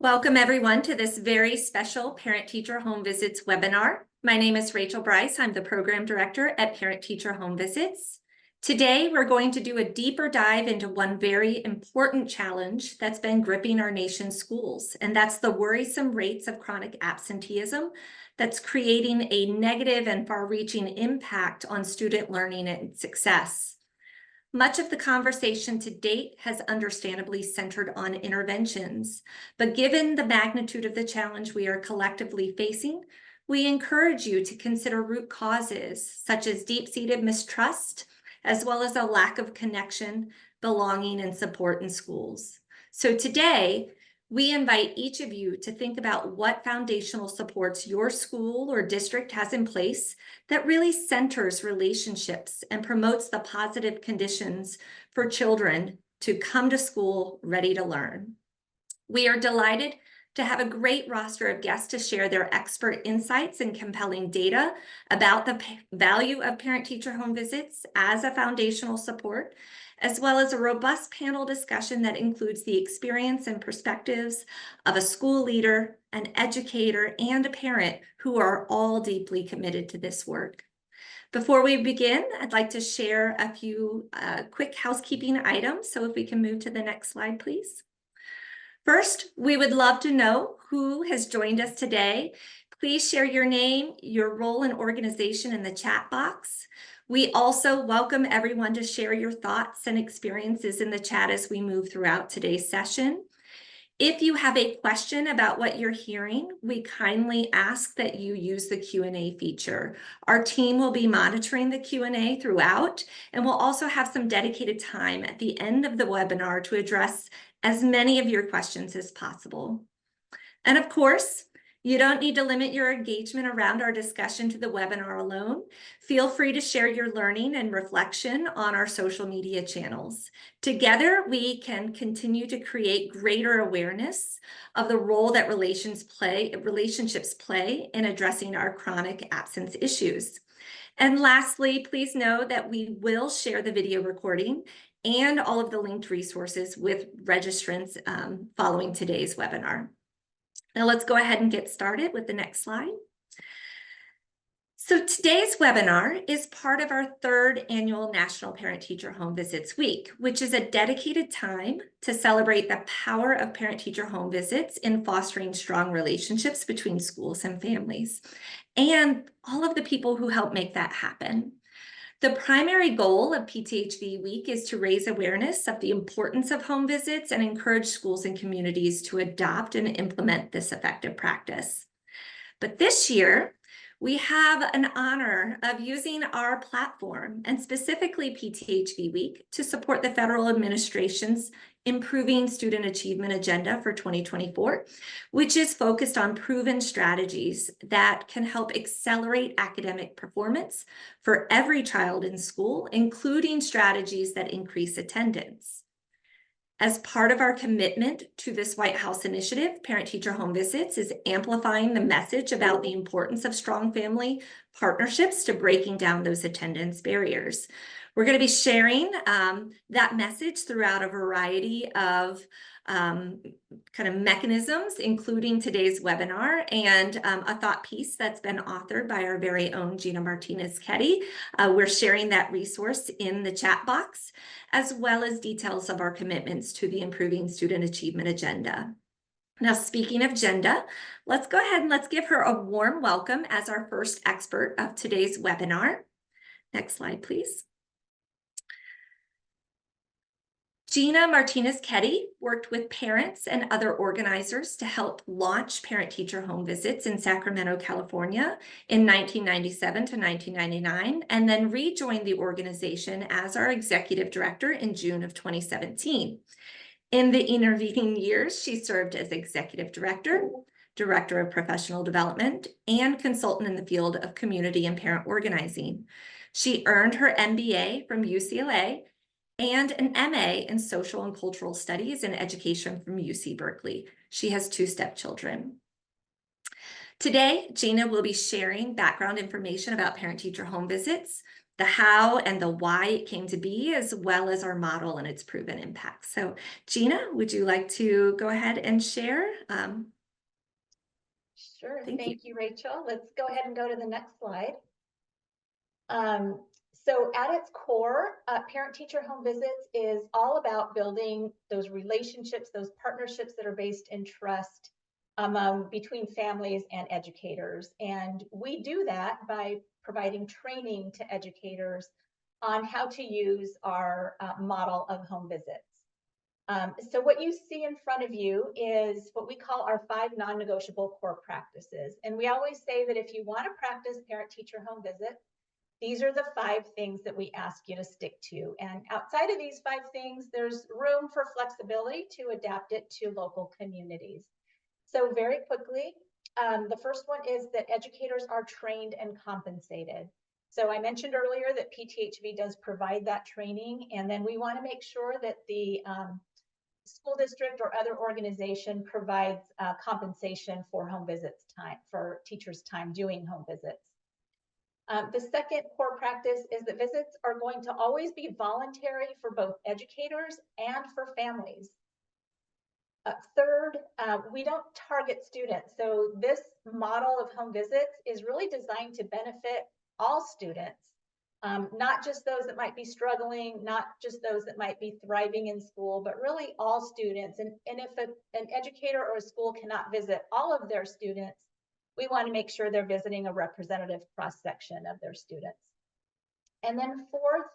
Welcome everyone to this very special Parent-Teacher Home Visits webinar. My name is Rachel Brice. I'm the Program Director at Parent-Teacher Home Visits. Today, we're going to do a deeper dive into one very important challenge that's been gripping our nation's schools, and that's the worrisome rates of chronic absenteeism that's creating a negative and far-reaching impact on student learning and success. Much of the conversation to date has understandably centered on interventions, but given the magnitude of the challenge we are collectively facing, we encourage you to consider root causes such as deep-seated mistrust, as well as a lack of connection, belonging, and support in schools. So today, we invite each of you to think about what foundational supports your school or district has in place that really centers relationships and promotes the positive conditions for children to come to school ready to learn. We are delighted to have a great roster of guests to share their expert insights and compelling data about the value of parent-teacher home visits as a foundational support, as well as a robust panel discussion that includes the experience and perspectives of a school leader, an educator, and a parent who are all deeply committed to this work. Before we begin, I'd like to share a few quick housekeeping items. So if we can move to the next slide, please. First, we would love to know who has joined us today. Please share your name, your role and organization in the chat box. We also welcome everyone to share your thoughts and experiences in the chat as we move throughout today's session. If you have a question about what you're hearing, we kindly ask that you use the Q&A feature. Our team will be monitoring the Q&A throughout, and we'll also have some dedicated time at the end of the webinar to address as many of your questions as possible. And of course, you don't need to limit your engagement around our discussion to the webinar alone. Feel free to share your learning and reflection on our social media channels. Together, we can continue to create greater awareness of the role that relationships play in addressing our chronic absence issues. And lastly, please know that we will share the video recording and all of the linked resources with registrants following today's webinar. Now let's go ahead and get started with the next slide. So today's webinar is part of our third annual National Parent-Teacher Home Visits Week, which is a dedicated time to celebrate the power of parent-teacher home visits in fostering strong relationships between schools and families, and all of the people who help make that happen. The primary goal of PTHV Week is to raise awareness of the importance of home visits and encourage schools and communities to adopt and implement this effective practice. But this year, we have an honor of using our platform, and specifically PTHV Week, to support the federal administration's Improving Student Achievement Agenda for 2024, which is focused on proven strategies that can help accelerate academic performance for every child in school, including strategies that increase attendance. As part of our commitment to this White House initiative, Parent-Teacher Home Visits is amplifying the message about the importance of strong family partnerships to breaking down those attendance barriers. We're going to be sharing that message throughout a variety of kind of mechanisms, including today's webinar and a thought piece that's been authored by our very own Gina Martinez-Keddy. We're sharing that resource in the chat box, as well as details of our commitments to the Improving Student Achievement Agenda. Now, speaking of agenda, let's go ahead and let's give her a warm welcome as our first expert of today's webinar. Next slide, please. Gina Martinez-Keddy worked with parents and other organizers to help launch Parent-Teacher Home Visits in Sacramento, California in 1997 to 1999, and then rejoined the organization as our executive director in June of 2017. In the intervening years, she served as executive director, director of professional development, and consultant in the field of community and parent organizing. She earned her MBA from UCLA and an MA in Social and Cultural Studies and Education from UC Berkeley. She has 2 stepchildren. Today, Gina will be sharing background information about parent-teacher home visits, the how and the why it came to be, as well as our model and its proven impact. So Gina, would you like to go ahead and share? Sure, Thank you, Rachel. Let's go ahead and go to the next slide. So at its core, parent-teacher home visits is all about building those relationships, those partnerships that are based in trust between families and educators. And we do that by providing training to educators on how to use our model of home visits. So what you see in front of you is what we call our 5 non-negotiable core practices. And we always say that if you want to practice parent-teacher home visits, these are the 5 things that we ask you to stick to. And outside of these 5 things, there's room for flexibility to adapt it to local communities. So very quickly, the first one is that educators are trained and compensated. So I mentioned earlier that PTHV does provide that training, and then we want to make sure that the school district or other organization provides compensation for home visits time, for teachers' time doing home visits. The second core practice is that visits are going to always be voluntary for both educators and for families. Third, we don't target students. So this model of home visits is really designed to benefit all students, not just those that might be struggling, not just those that might be thriving in school, but really all students. And if an educator or a school cannot visit all of their students, we want to make sure they're visiting a representative cross-section of their students. And then fourth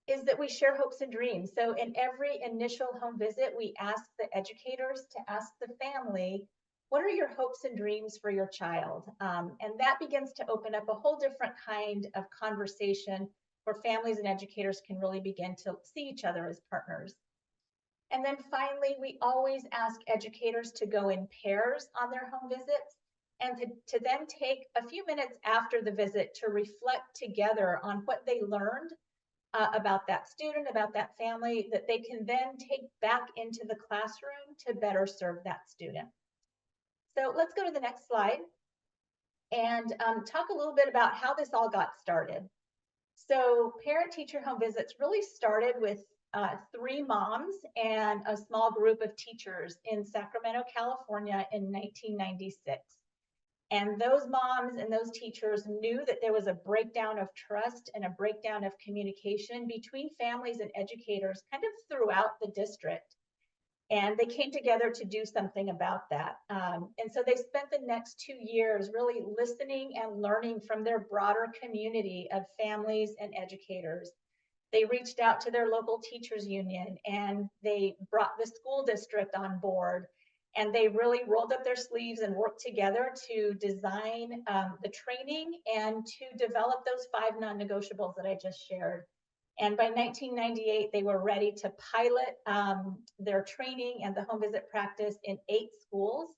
is that we share hopes and dreams. So in every initial home visit, we ask the educators to ask the family, what are your hopes and dreams for your child? And that begins to open up a whole different kind of conversation where families and educators can really begin to see each other as partners. And then finally, we always ask educators to go in pairs on their home visits and to then take a few minutes after the visit to reflect together on what they learned about that student, about that family, that they can then take back into the classroom to better serve that student. So let's go to the next slide and talk a little bit about how this all got started. So parent-teacher home visits really started with 3 moms and a small group of teachers in Sacramento, California in 1996. And those moms and those teachers knew that there was a breakdown of trust and a breakdown of communication between families and educators kind of throughout the district. And they came together to do something about that. And so they spent the next 2 years really listening and learning from their broader community of families and educators. They reached out to their local teachers union and they brought the school district on board. And they really rolled up their sleeves and worked together to design the training and to develop those 5 non-negotiables that I just shared. And by 1998, they were ready to pilot their training and the home visit practice in 8 schools.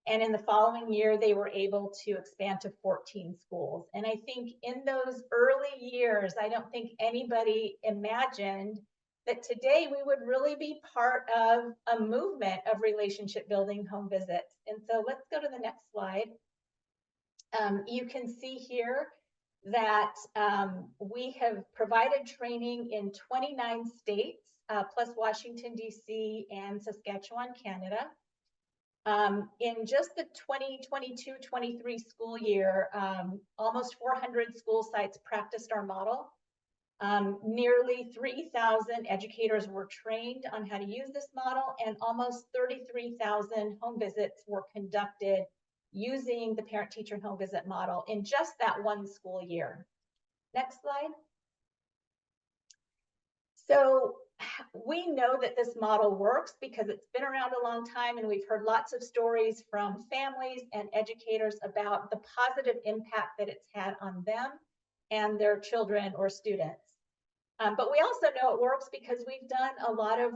And in the following year, they were able to expand to 14 schools. And I think in those early years, I don't think anybody imagined that today we would really be part of a movement of relationship building home visits. And so let's go to the next slide. You can see here that we have provided training in 29 states, plus Washington, D.C. and Saskatchewan, Canada. In just the 2022-23 school year, almost 400 school sites practiced our model. Nearly 3,000 educators were trained on how to use this model, and almost 33,000 home visits were conducted using the parent-teacher home visit model in just that one school year. Next slide. So we know that this model works because it's been around a long time, and we've heard lots of stories from families and educators about the positive impact that it's had on them and their children or students. But we also know it works because we've done a lot of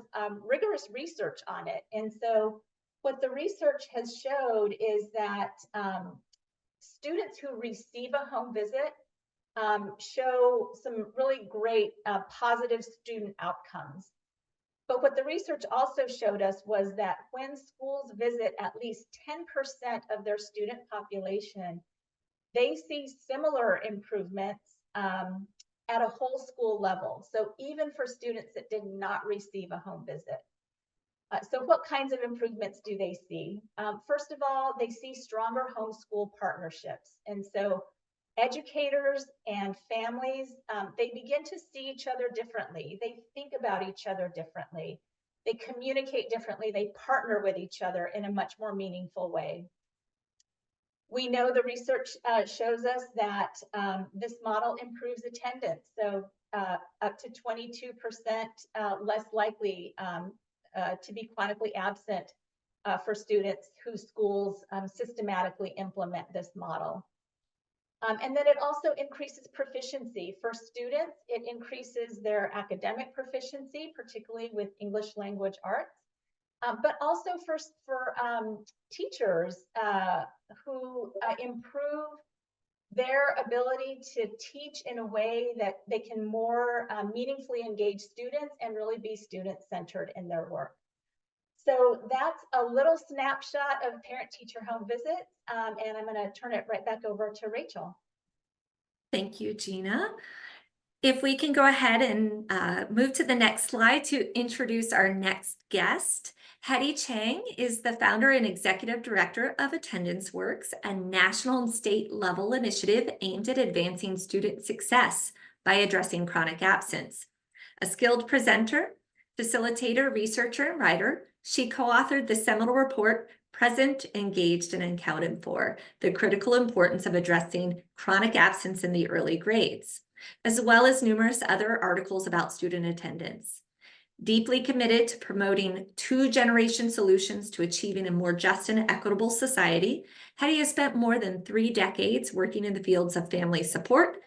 rigorous research on it. And so what the research has showed is that students who receive a home visit show some really great positive student outcomes. But what the research also showed us was that when schools visit at least 10% of their student population, they see similar improvements at a whole school level. So even for students that did not receive a home visit. So what kinds of improvements do they see? First of all, they see stronger homeschool partnerships. And so educators and families, they begin to see each other differently. They think about each other differently. They communicate differently. They partner with each other in a much more meaningful way. We know the research shows us that this model improves attendance. So up to 22% less likely to be chronically absent for students whose schools systematically implement this model. And then it also increases proficiency. For students, it increases their academic proficiency, particularly with English language arts, but also for teachers who improve their ability to teach in a way that they can more meaningfully engage students and really be student-centered in their work. So that's a little snapshot of parent-teacher home visits, and I'm going to turn it right back over to Rachel. Thank you, Gina. If we can go ahead and move to the next slide to introduce our next guest. Hedy Chang is the founder and executive director of Attendance Works, a national and state level initiative aimed at advancing student success by addressing chronic absence. A skilled presenter, facilitator, researcher, and writer, she co-authored the seminal report, Present, Engaged, and Accounted For, the critical importance of addressing chronic absence in the early grades, as well as numerous other articles about student attendance. Deeply committed to promoting two-generation solutions to achieving a more just and equitable society, Hedy has spent more than 3 decades working in the fields of family support,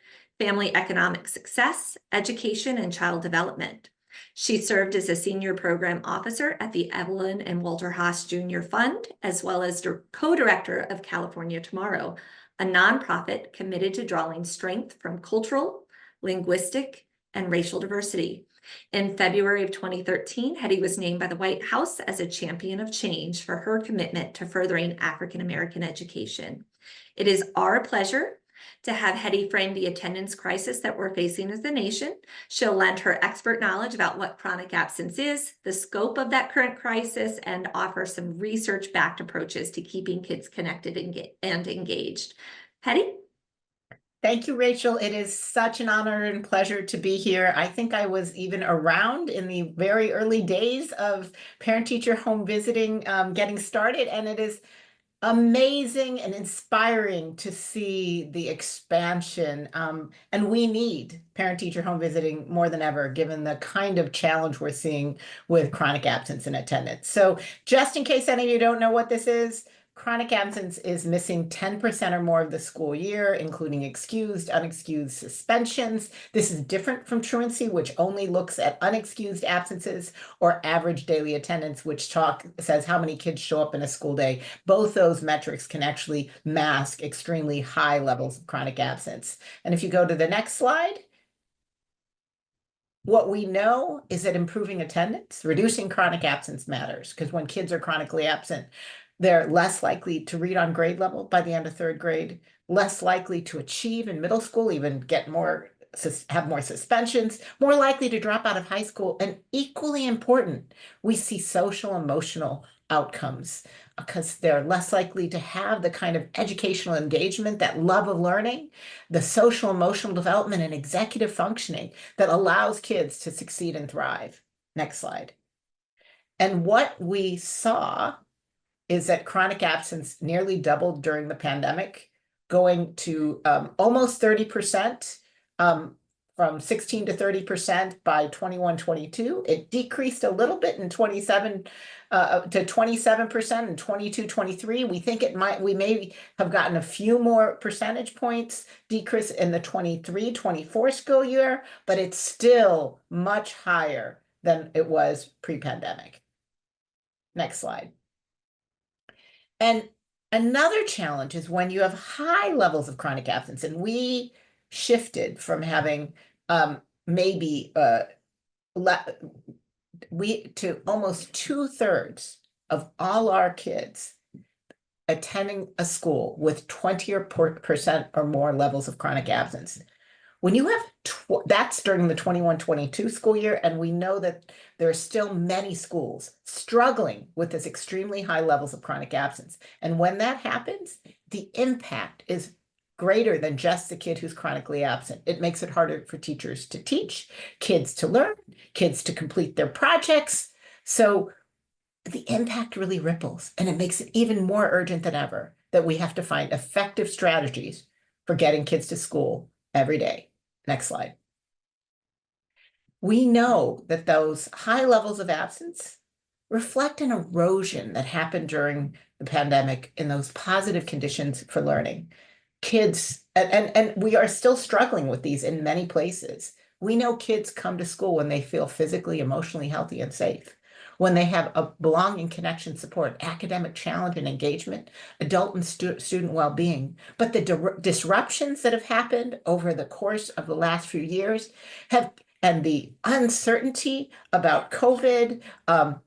family economic success, education, and child development. She served as a senior program officer at the Evelyn and Walter Haas Jr. Fund, as well as co-director of California Tomorrow, a nonprofit committed to drawing strength from cultural, linguistic, and racial diversity. In February of 2013, Hedy was named by the White House as a champion of change for her commitment to furthering African American education. It is our pleasure to have Hedy frame the attendance crisis that we're facing as a nation. She'll lend her expert knowledge about what chronic absence is, the scope of that current crisis, and offer some research-backed approaches to keeping kids connected and engaged. Hedy? Thank you, Rachel. It is such an honor and pleasure to be here. I think I was even around in the very early days of parent-teacher home visiting getting started, and it is amazing and inspiring to see the expansion. And we need parent-teacher home visiting more than ever, given the kind of challenge we're seeing with chronic absence and attendance. So just in case any of you don't know what this is, chronic absence is missing 10% or more of the school year, including excused, unexcused suspensions. This is different from truancy, which only looks at unexcused absences, or average daily attendance, which says how many kids show up in a school day. Both those metrics can actually mask extremely high levels of chronic absence. And if you go to the next slide, what we know is that improving attendance, reducing chronic absence matters, because when kids are chronically absent, they're less likely to read on grade level by the end of 3rd grade, less likely to achieve in middle school, even have more suspensions, more likely to drop out of high school, and equally important, we see social emotional outcomes because they're less likely to have the kind of educational engagement, that love of learning, the social emotional development and executive functioning that allows kids to succeed and thrive. Next slide. And what we saw is that chronic absence nearly doubled during the pandemic, going to almost 30%, from 16 to 30% by 21-22. It decreased a little bit in 27 to 27% in 22-23. We think we may have gotten a few more percentage points decrease in the 23-24 school year, but it's still much higher than it was pre-pandemic. Next slide. And another challenge is when you have high levels of chronic absence, and we shifted from having to almost 2/3 of all our kids attending a school with 20% or more levels of chronic absence. When you have, that's during the 21-22 school year, and we know that there are still many schools struggling with this extremely high levels of chronic absence. And when that happens, the impact is greater than just the kid who's chronically absent. It makes it harder for teachers to teach, kids to learn, kids to complete their projects. So the impact really ripples, and it makes it even more urgent than ever that we have to find effective strategies for getting kids to school every day. Next slide. We know that those high levels of absence reflect an erosion that happened during the pandemic in those positive conditions for learning. Kids, and we are still struggling with these in many places. We know kids come to school when they feel physically, emotionally healthy and safe, when they have a belonging, connection, support, academic challenge and engagement, adult and student well-being. But the disruptions that have happened over the course of the last few years and the uncertainty about COVID,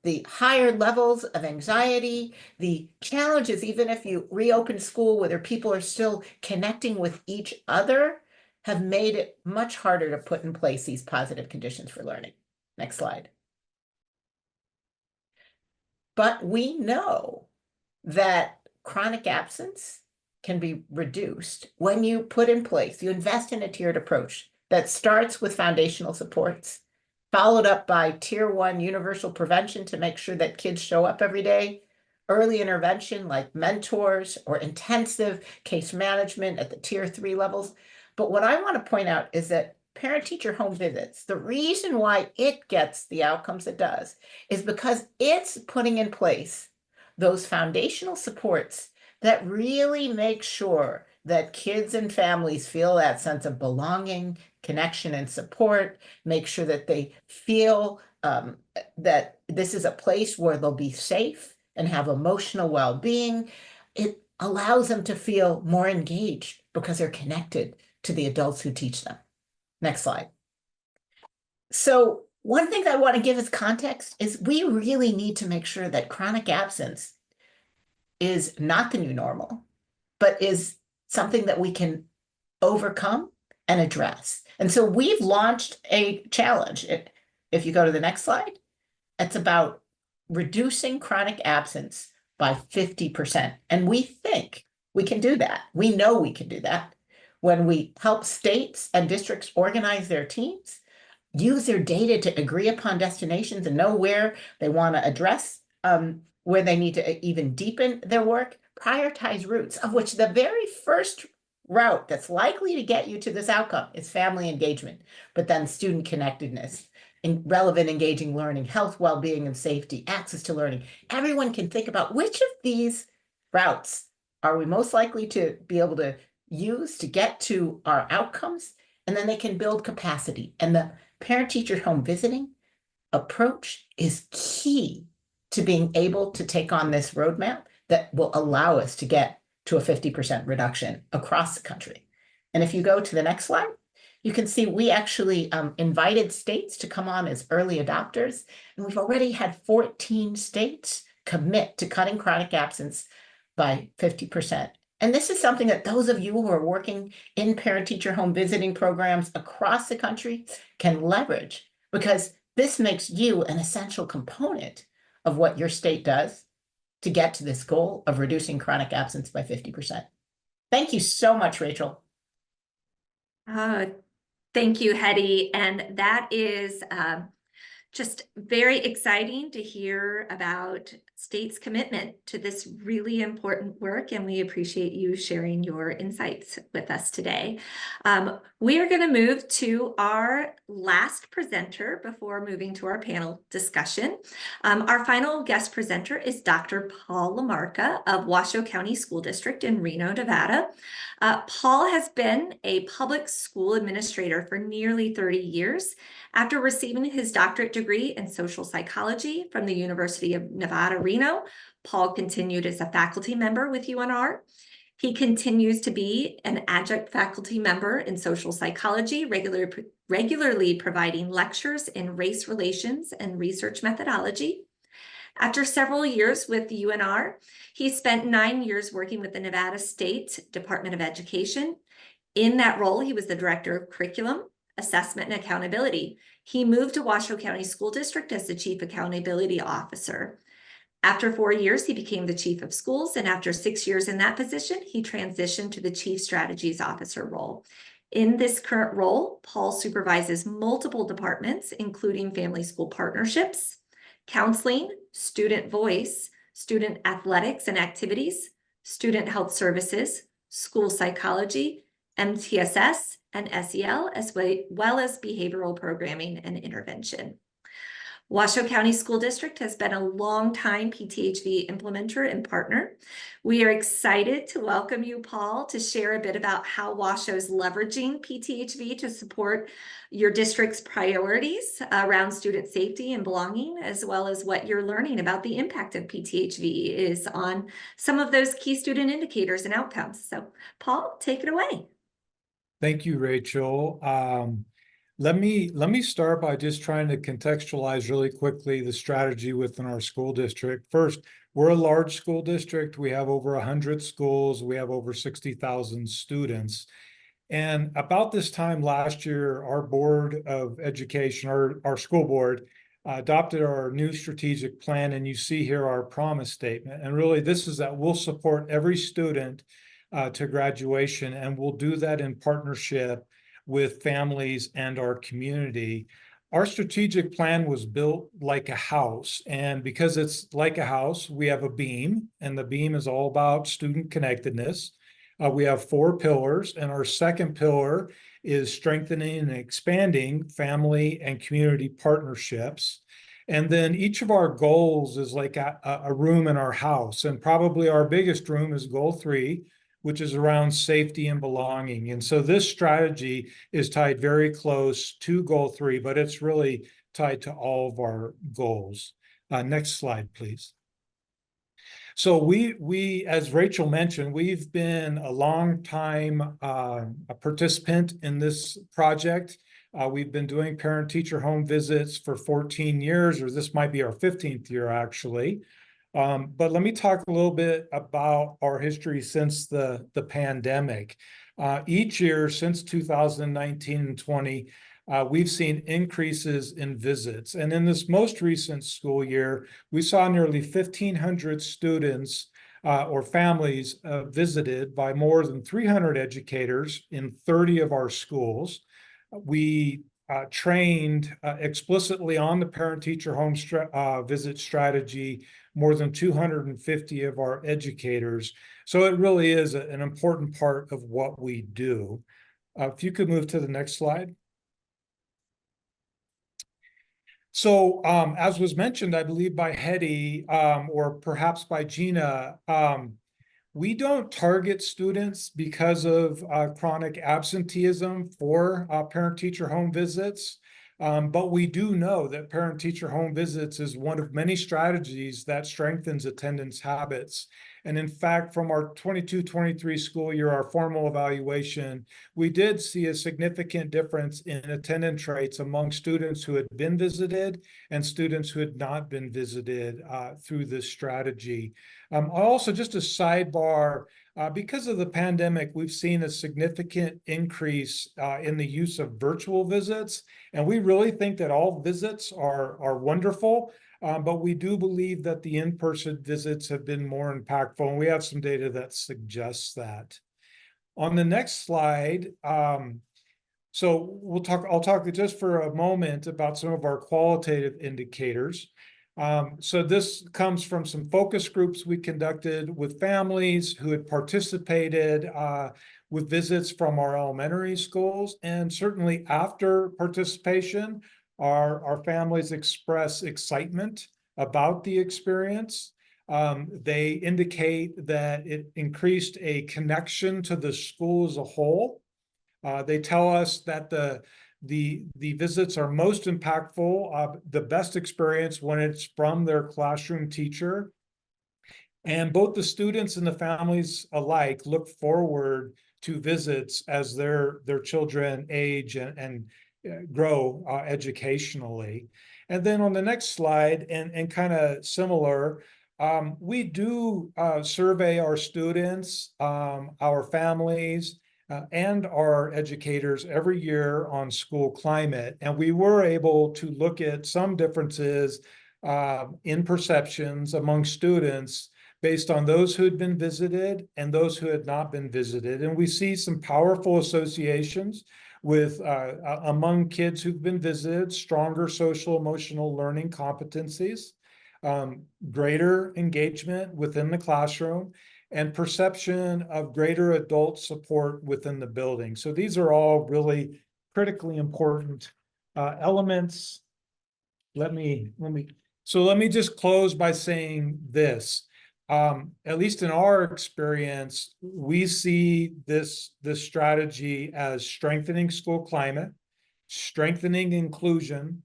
the higher levels of anxiety, the challenges, even if you reopen school, whether people are still connecting with each other, have made it much harder to put in place these positive conditions for learning. Next slide. But we know that chronic absence can be reduced when you put in place, you invest in a tiered approach that starts with foundational supports, followed up by tier 1 universal prevention to make sure that kids show up every day, early intervention like mentors or intensive case management at the tier 3 levels. But what I want to point out is that parent-teacher home visits, the reason why it gets the outcomes it does is because it's putting in place those foundational supports that really make sure that kids and families feel that sense of belonging, connection, and support, make sure that they feel that this is a place where they'll be safe and have emotional well-being. It allows them to feel more engaged because they're connected to the adults who teach them. Next slide. So one thing I want to give as context is we really need to make sure that chronic absence is not the new normal, but is something that we can overcome and address. And so we've launched a challenge. If you go to the next slide, it's about reducing chronic absence by 50%. And we think we can do that. We know we can do that when we help states and districts organize their teams, use their data to agree upon destinations and know where they want to address, where they need to even deepen their work, prioritize routes, of which the very first route that's likely to get you to this outcome is family engagement, but then student connectedness, and relevant, engaging learning, health, well-being, and safety, access to learning. Everyone can think about which of these routes are we most likely to be able to use to get to our outcomes, and then they can build capacity. And the parent-teacher home visiting approach is key to being able to take on this roadmap that will allow us to get to a 50% reduction across the country. And if you go to the next slide, you can see we actually invited states to come on as early adopters, and we've already had 14 states commit to cutting chronic absence by 50%. And this is something that those of you who are working in parent-teacher home visiting programs across the country can leverage, because this makes you an essential component of what your state does to get to this goal of reducing chronic absence by 50%. Thank you so much, Rachel. Thank you, Hedy. And that is just very exciting to hear about states' commitment to this really important work, and we appreciate you sharing your insights with us today. We are going to move to our last presenter before moving to our panel discussion. Our final guest presenter is Dr. Paul LaMarca of Washoe County School District in Reno, Nevada. Paul has been a public school administrator for nearly 30 years. After receiving his doctorate degree in social psychology from the University of Nevada, Reno, Paul continued as a faculty member with UNR. He continues to be an adjunct faculty member in social psychology, regularly providing lectures in race relations and research methodology. After several years with UNR, he spent 9 years working with the Nevada State Department of Education. In that role, he was the Director of Curriculum, Assessment, and Accountability. He moved to Washoe County School District as the Chief Accountability Officer. After 4 years, he became the Chief of Schools, and after 6 years in that position, he transitioned to the Chief Strategies Officer role. In this current role, Paul supervises multiple departments, including family school partnerships, counseling, student voice, student athletics and activities, student health services, school psychology, MTSS, and SEL, as well as behavioral programming and intervention. Washoe County School District has been a long-time PTHV implementer and partner. We are excited to welcome you, Paul, to share a bit about how Washoe is leveraging PTHV to support your district's priorities around student safety and belonging, as well as what you're learning about the impact of PTHV is on some of those key student indicators and outcomes. So, Paul, take it away. Thank you, Rachel. Let me start by just trying to contextualize really quickly the strategy within our school district. First, we're a large school district. We have over 100 schools. We have over 60,000 students. And about this time last year, our Board of Education, our school board, adopted our new strategic plan. And you see here our promise statement. And really, this is that we'll support every student to graduation, and we'll do that in partnership with families and our community. Our strategic plan was built like a house, and because it's like a house, we have a beam, and the beam is all about student connectedness. We have 4 pillars, and our second pillar is strengthening and expanding family and community partnerships. And then each of our goals is like a room in our house, and probably our biggest room is goal 3, which is around safety and belonging. And so this strategy is tied very close to goal 3, but it's really tied to all of our goals. Next slide, please. So we, as Rachel mentioned, we've been a long time a participant in this project. We've been doing parent-teacher home visits for 14 years, or this might be our 15th year, actually. But let me talk a little bit about our history since the pandemic. Each year since 2019 and 20, we've seen increases in visits. And in this most recent school year, we saw nearly 1,500 students or families visited by more than 300 educators in 30 of our schools. We trained explicitly on the parent-teacher home visit strategy more than 250 of our educators. So it really is an important part of what we do. If you could move to the next slide. So as was mentioned, I believe by Hedy or perhaps by Gina, we don't target students because of chronic absenteeism for parent-teacher home visits. But we do know that parent-teacher home visits is one of many strategies that strengthens attendance habits. And in fact, from our 22-23 school year, our formal evaluation, we did see a significant difference in attendance rates among students who had been visited and students who had not been visited through this strategy. Also, just a sidebar, because of the pandemic, we've seen a significant increase in the use of virtual visits. And we really think that all visits are wonderful, but we do believe that the in-person visits have been more impactful. And we have some data that suggests that. On the next slide, so I'll talk just for a moment about some of our qualitative indicators. So this comes from some focus groups we conducted with families who had participated with visits from our elementary schools. And certainly after participation, our families express excitement about the experience. They indicate that it increased a connection to the school as a whole. They tell us that the visits are most impactful, the best experience when it's from their classroom teacher. And both the students and the families alike look forward to visits as their children age and grow educationally. And then on the next slide, and kind of similar, we do survey our students, our families, and our educators every year on school climate. And we were able to look at some differences in perceptions among students based on those who had been visited and those who had not been visited. And we see some powerful associations with among kids who've been visited, stronger social emotional learning competencies, greater engagement within the classroom, and perception of greater adult support within the building. So these are all really critically important elements. Let me just close by saying this. At least in our experience, we see this strategy as strengthening school climate, strengthening inclusion,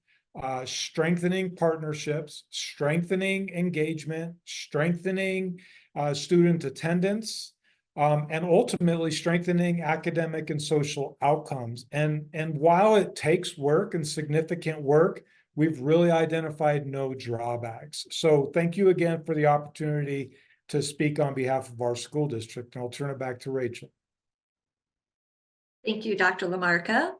strengthening partnerships, strengthening engagement, strengthening student attendance, and ultimately strengthening academic and social outcomes. And while it takes work and significant work, we've really identified no drawbacks. So thank you again for the opportunity to speak on behalf of our school district. And I'll turn it back to Rachel. Thank you, Dr. LaMarca.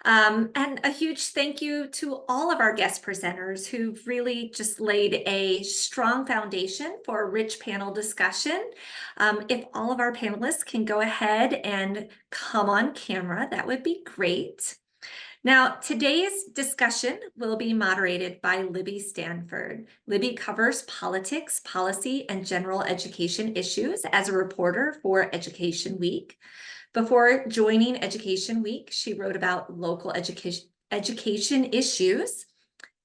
And a huge thank you to all of our guest presenters who've really just laid a strong foundation for a rich panel discussion. If all of our panelists can go ahead and come on camera, that would be great. Now, today's discussion will be moderated by Libby Stanford. Libby covers politics, policy, and general education issues as a reporter for Education Week. Before joining Education Week, she wrote about local education issues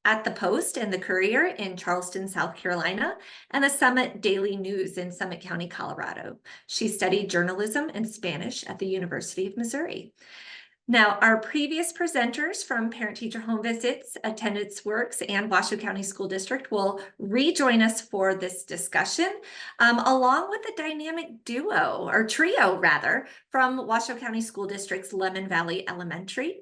at the Post and the Courier in Charleston, South Carolina, and the Summit Daily News in Summit County, Colorado. She studied journalism and Spanish at the University of Missouri. Now, our previous presenters from Parent-Teacher Home Visits, Attendance Works, and Washoe County School District will rejoin us for this discussion, along with the dynamic duo, or trio rather, from Washoe County School District's Lemon Valley Elementary.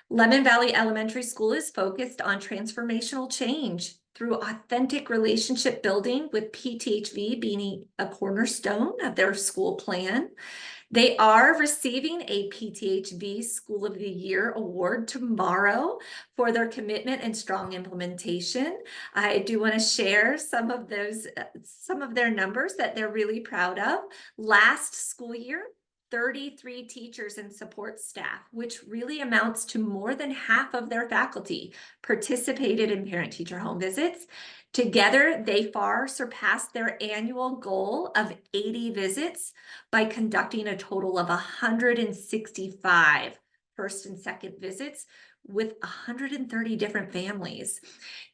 Lemon Valley Elementary School is focused on transformational change through authentic relationship building, with PTHV being a cornerstone of their school plan. They are receiving a PTHV School of the Year award tomorrow for their commitment and strong implementation. I do want to share some of their numbers that they're really proud of. Last school year, 33 teachers and support staff, which really amounts to more than half of their faculty, participated in parent-teacher home visits. Together, they far surpassed their annual goal of 80 visits by conducting a total of 165 first and second visits with 130 different families.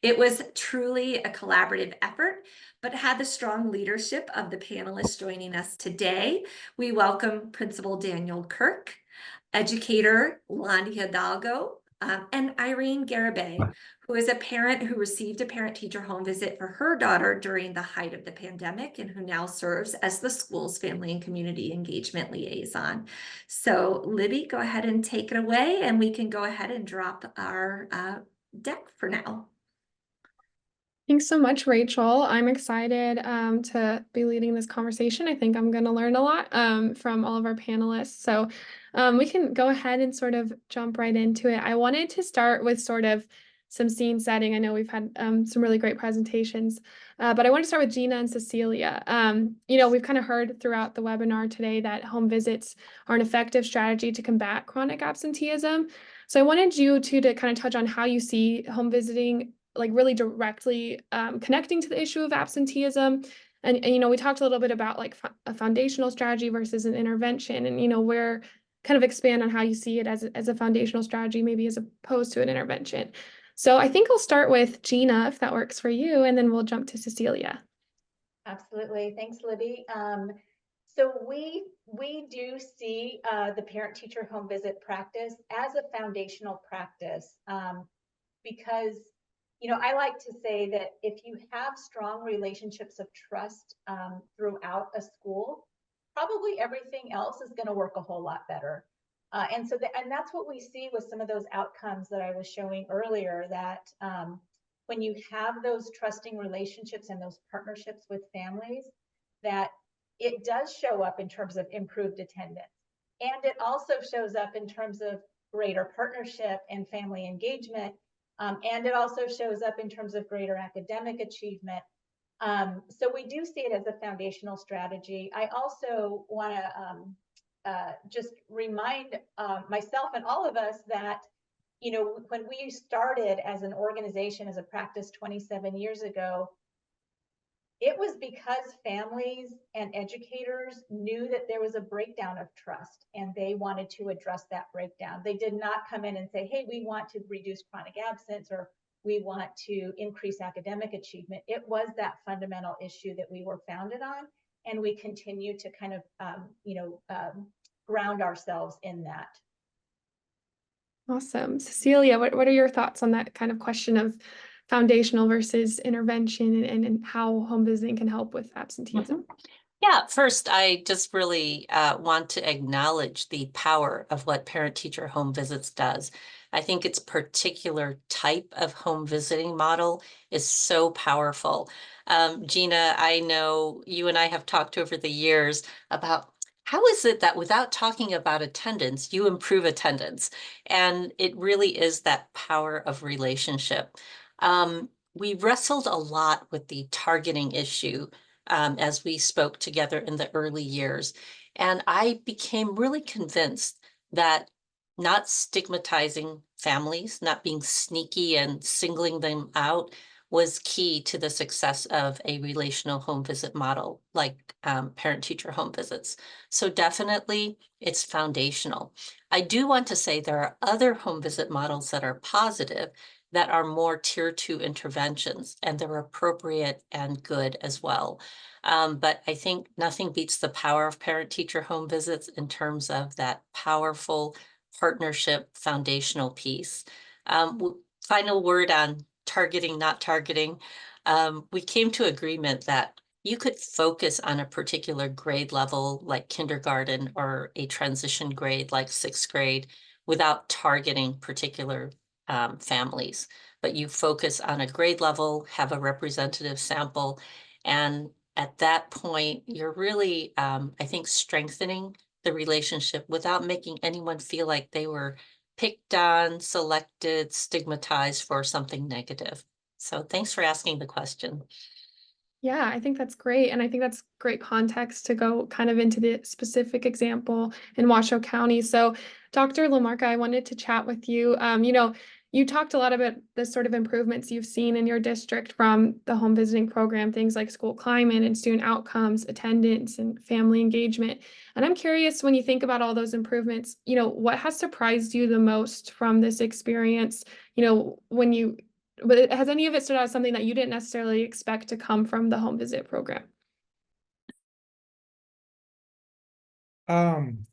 It was truly a collaborative effort, but had the strong leadership of the panelists joining us today. We welcome Principal Daniel Kirk, educator Landy Hidalgo, and Irene Garibay, who is a parent who received a parent-teacher home visit for her daughter during the height of the pandemic and who now serves as the school's family and community engagement liaison. So Libby, go ahead and take it away, and we can go ahead and drop our deck for now. Thanks so much, Rachel. I'm excited to be leading this conversation. I think I'm going to learn a lot from all of our panelists. So we can go ahead and sort of jump right into it. I wanted to start with sort of some scene setting. I know we've had some really great presentations, but I want to start with Gina and Cecilia. We've kind of heard throughout the webinar today that home visits are an effective strategy to combat chronic absenteeism. So I wanted you to kind of touch on how you see home visiting like really directly connecting to the issue of absenteeism. And we talked a little bit about like a foundational strategy versus an intervention, and where kind of expand on how you see it as a foundational strategy, maybe as opposed to an intervention. So I think I'll start with Gina, if that works for you, and then we'll jump to Cecilia. Absolutely. Thanks, Libby. So we do see the parent-teacher home visit practice as a foundational practice because I like to say that if you have strong relationships of trust throughout a school, probably everything else is going to work a whole lot better. And that's what we see with some of those outcomes that I was showing earlier, that when you have those trusting relationships and those partnerships with families, that it does show up in terms of improved attendance. And it also shows up in terms of greater partnership and family engagement. And it also shows up in terms of greater academic achievement. So we do see it as a foundational strategy. I also want to just remind myself and all of us that, you know, when we started as an organization, as a practice 27 years ago, it was because families and educators knew that there was a breakdown of trust and they wanted to address that breakdown. They did not come in and say, hey, we want to reduce chronic absence or we want to increase academic achievement. It was that fundamental issue that we were founded on, and we continue to kind of, ground ourselves in that. Awesome. Cecilia, what are your thoughts on that kind of question of foundational versus intervention and how home visiting can help with absenteeism? Yeah, first, I just really want to acknowledge the power of what parent-teacher home visits does. I think its particular type of home visiting model is so powerful. Gina, I know you and I have talked over the years about how is it that without talking about attendance, you improve attendance? And it really is that power of relationship. We wrestled a lot with the targeting issue as we spoke together in the early years. And I became really convinced that not stigmatizing families, not being sneaky and singling them out was key to the success of a relational home visit model like parent-teacher home visits. So definitely it's foundational. I do want to say there are other home visit models that are positive that are more tier 2 interventions, and they're appropriate and good as well. But I think nothing beats the power of parent-teacher home visits in terms of that powerful partnership foundational piece. Final word on targeting, not targeting. We came to agreement that you could focus on a particular grade level like kindergarten or a transition grade like 6th grade without targeting particular families, but you focus on a grade level, have a representative sample, and at that point, you're really, I think, strengthening the relationship without making anyone feel like they were picked on, selected, stigmatized for something negative. So thanks for asking the question. Yeah, I think that's great. And I think that's great context to go kind of into the specific example in Washoe County. So Dr. LaMarca, I wanted to chat with you. You talked a lot about the sort of improvements you've seen in your district from the home visiting program, things like school climate and student outcomes, attendance and family engagement. And I'm curious, when you think about all those improvements, what has surprised you the most from this experience? But has any of it stood out as something that you didn't necessarily expect to come from the home visit program?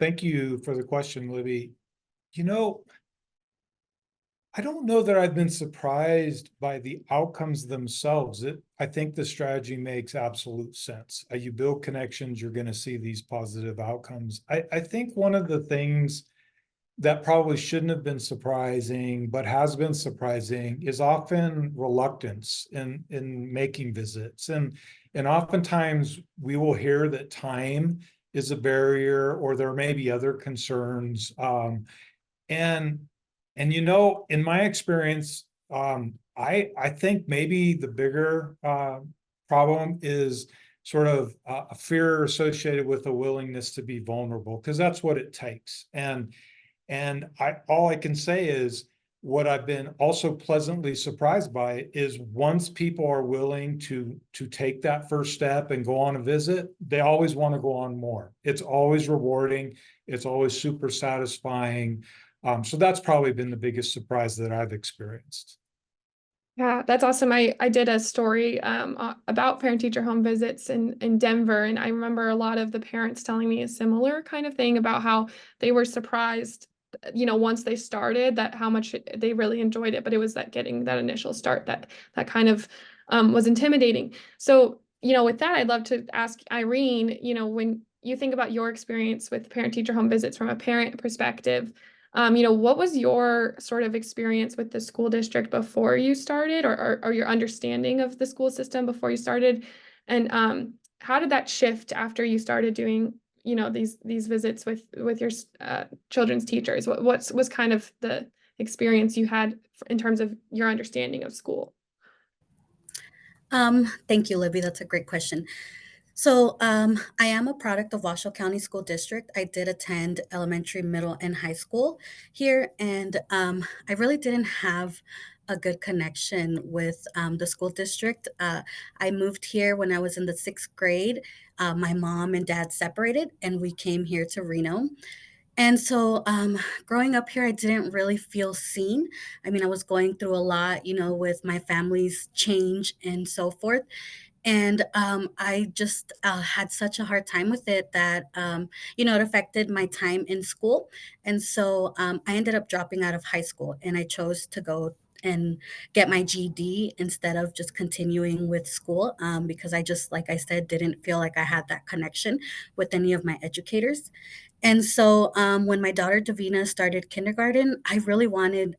Thank you for the question, Libby. I don't know that I've been surprised by the outcomes themselves. I think the strategy makes absolute sense. You build connections, you're going to see these positive outcomes. I think one of the things that probably shouldn't have been surprising, but has been surprising, is often reluctance in making visits. And oftentimes we will hear that time is a barrier, or there may be other concerns. In my experience, I think maybe the bigger problem is sort of a fear associated with a willingness to be vulnerable, because that's what it takes. And all I can say is what I've been also pleasantly surprised by is once people are willing to take that first step and go on a visit, they always want to go on more. It's always rewarding. It's always super satisfying. So that's probably been the biggest surprise that I've experienced. Yeah, that's awesome. I did a story about parent-teacher home visits in Denver, and I remember a lot of the parents telling me a similar kind of thing about how they were surprised, once they started, that how much they really enjoyed it, but it was that getting that initial start that kind of was intimidating. So, with that, I'd love to ask Irene, when you think about your experience with parent-teacher home visits from a parent perspective, what was your sort of experience with the school district before you started, or your understanding of the school system before you started? And how did that shift after you started doing these visits with your children's teachers? What was kind of the experience you had in terms of your understanding of school? Thank you, Libby. That's a great question. So I am a product of Washoe County School District. I did attend elementary, middle, and high school here, and I really didn't have a good connection with the school district. I moved here when I was in the 6th grade. My mom and dad separated, and we came here to Reno. And so growing up here, I didn't really feel seen. I mean, I was going through a lot, with my family's change and so forth. And I just had such a hard time with it that, it affected my time in school. And so I ended up dropping out of high school, and I chose to go and get my GED instead of just continuing with school, because I just, like I said, didn't feel like I had that connection with any of my educators. And so when my daughter Davina started kindergarten, I really wanted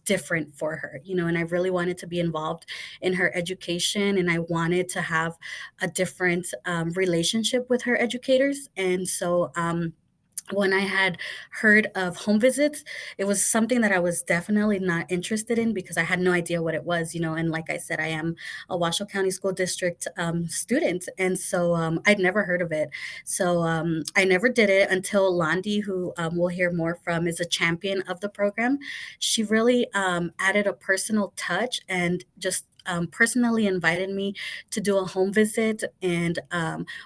different for her, and I really wanted to be involved in her education, and I wanted to have a different relationship with her educators. And so when I had heard of home visits, it was something that I was definitely not interested in because I had no idea what it was, and like I said, I am a Washoe County School District student, and so I'd never heard of it. So I never did it until Londi, who we'll hear more from, is a champion of the program. She really added a personal touch and just personally invited me to do a home visit. And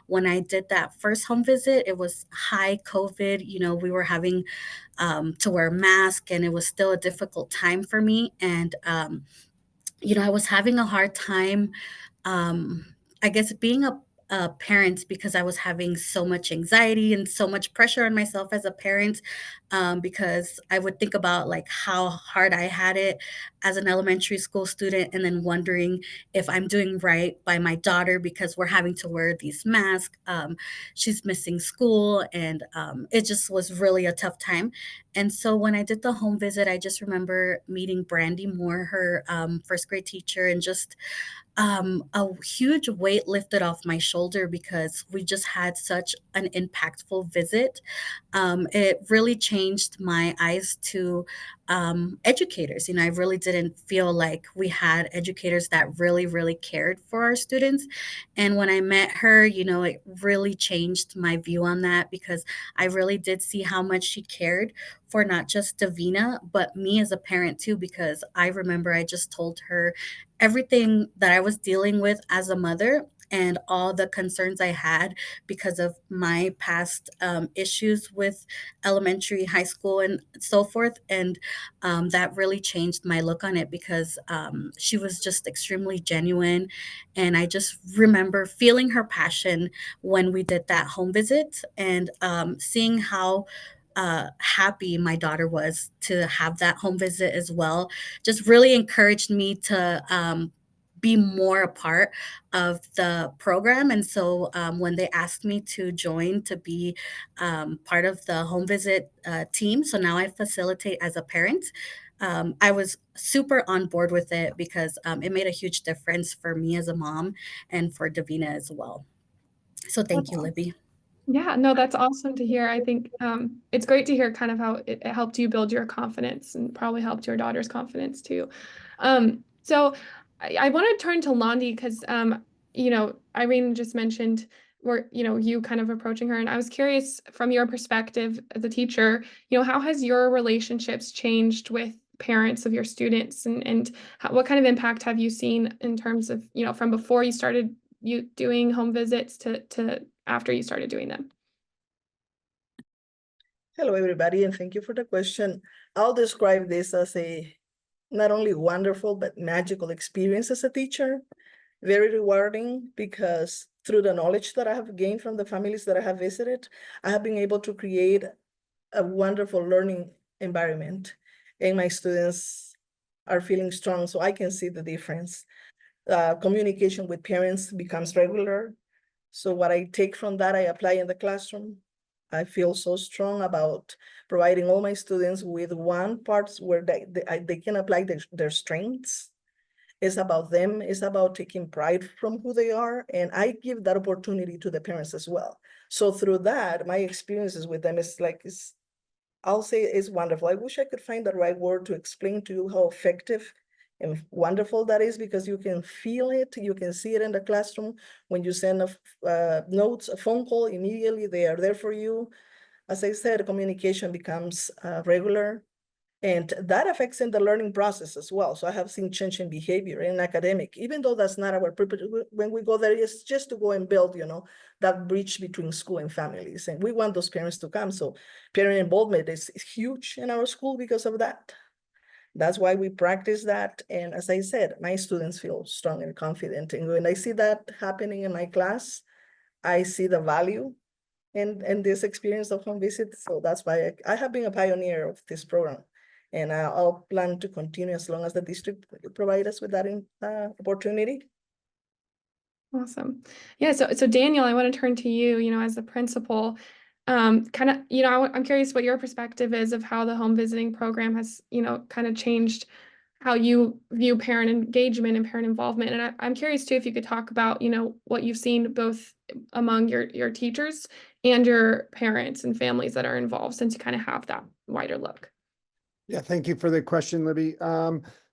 when I did that first home visit, it was high COVID. We were having to wear a mask, and it was still a difficult time for me. And, I was having a hard time, I guess, being a parent because I was having so much anxiety and so much pressure on myself as a parent, because I would think about like how hard I had it as an elementary school student, and then wondering if I'm doing right by my daughter because we're having to wear these masks. She's missing school, and it just was really a tough time. And so when I did the home visit, I just remember meeting Brandy Moore, her 1st grade teacher, and just a huge weight lifted off my shoulder because we just had such an impactful visit. It really changed my eyes to educators. I really didn't feel like we had educators that really, really cared for our students. And when I met her, it really changed my view on that because I really did see how much she cared for not just Davina, but me as a parent too, because I remember I just told her everything that I was dealing with as a mother and all the concerns I had because of my past issues with elementary, high school, and so forth. And that really changed my look on it because she was just extremely genuine. And I just remember feeling her passion when we did that home visit and seeing how happy my daughter was to have that home visit as well, just really encouraged me to be more a part of the program. And so when they asked me to join to be part of the home visit team, so now I facilitate as a parent. I was super on board with it because it made a huge difference for me as a mom and for Davina as well. So thank you, Libby. Yeah, no, that's awesome to hear. I think it's great to hear kind of how it helped you build your confidence and probably helped your daughter's confidence too. So I want to turn to Londi because, Irene just mentioned you kind of approaching her. And I was curious from your perspective as a teacher, how has your relationships changed with parents of your students and what kind of impact have you seen in terms of, from before you started doing home visits to after you started doing them? Hello, everybody, and thank you for the question. I'll describe this as a not only wonderful, but magical experience as a teacher. Very rewarding because through the knowledge that I have gained from the families that I have visited, I have been able to create a wonderful learning environment, and my students are feeling strong, so I can see the difference. Communication with parents becomes regular. So what I take from that, I apply in the classroom. I feel so strong about providing all my students with one part where they can apply their strengths. It's about them. It's about taking pride from who they are. And I give that opportunity to the parents as well. So through that, my experiences with them is like, I'll say it's wonderful. I wish I could find the right word to explain to you how effective and wonderful that is, because you can feel it, you can see it in the classroom. When you send notes, a phone call, immediately they are there for you. As I said, communication becomes regular, and that affects in the learning process as well. So I have seen change in behavior in academic, even though that's not our purpose. When we go there, it's just to go and build, that bridge between school and families. And we want those parents to come. So parent involvement is huge in our school because of that. That's why we practice that. And as I said, my students feel strong and confident. And when I see that happening in my class, I see the value in this experience of home visit. So that's why I have been a pioneer of this program. And I'll plan to continue as long as the district provide us with that opportunity. Awesome. Yeah, so Daniel, I want to turn to you, as the principal. Kind of, I'm curious what your perspective is of how the home visiting program has, kind of changed how you view parent engagement and parent involvement. And I'm curious too, if you could talk about, what you've seen both among your teachers and your parents and families that are involved, since you kind of have that wider look. Yeah, thank you for the question, Libby.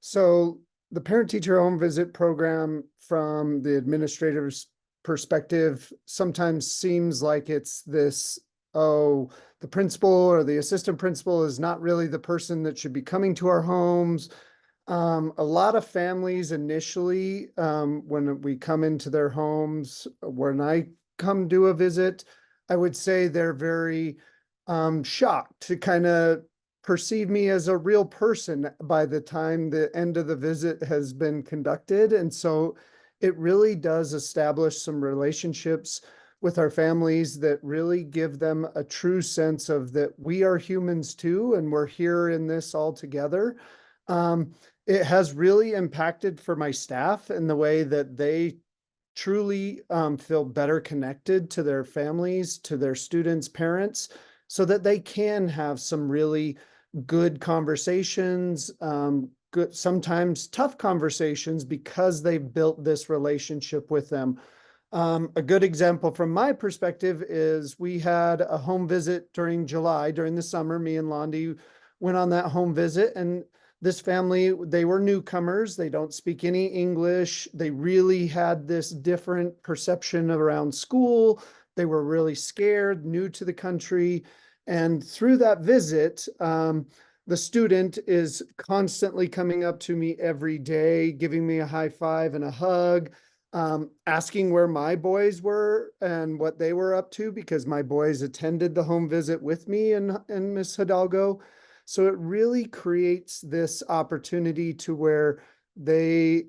So the parent-teacher home visit program, from the administrator's perspective, sometimes seems like it's this, the principal or the assistant principal is not really the person that should be coming to our homes. A lot of families initially, when we come into their homes, when I come do a visit, I would say they're very shocked to kind of perceive me as a real person by the time the end of the visit has been conducted. And so it really does establish some relationships with our families that really give them a true sense of that we are humans too, and we're here in this all together. It has really impacted for my staff in the way that they truly feel better connected to their families, to their students' parents, so that they can have some really good conversations, good, sometimes tough conversations, because they've built this relationship with them. A good example from my perspective is we had a home visit during July, during the summer. Me and Londi went on that home visit, and this family, they were newcomers. They don't speak any English. They really had this different perception around school. They were really scared, new to the country. And through that visit, the student is constantly coming up to me every day, giving me a high five and a hug, asking where my boys were and what they were up to, because my boys attended the home visit with me and Miss Hidalgo. So it really creates this opportunity to where they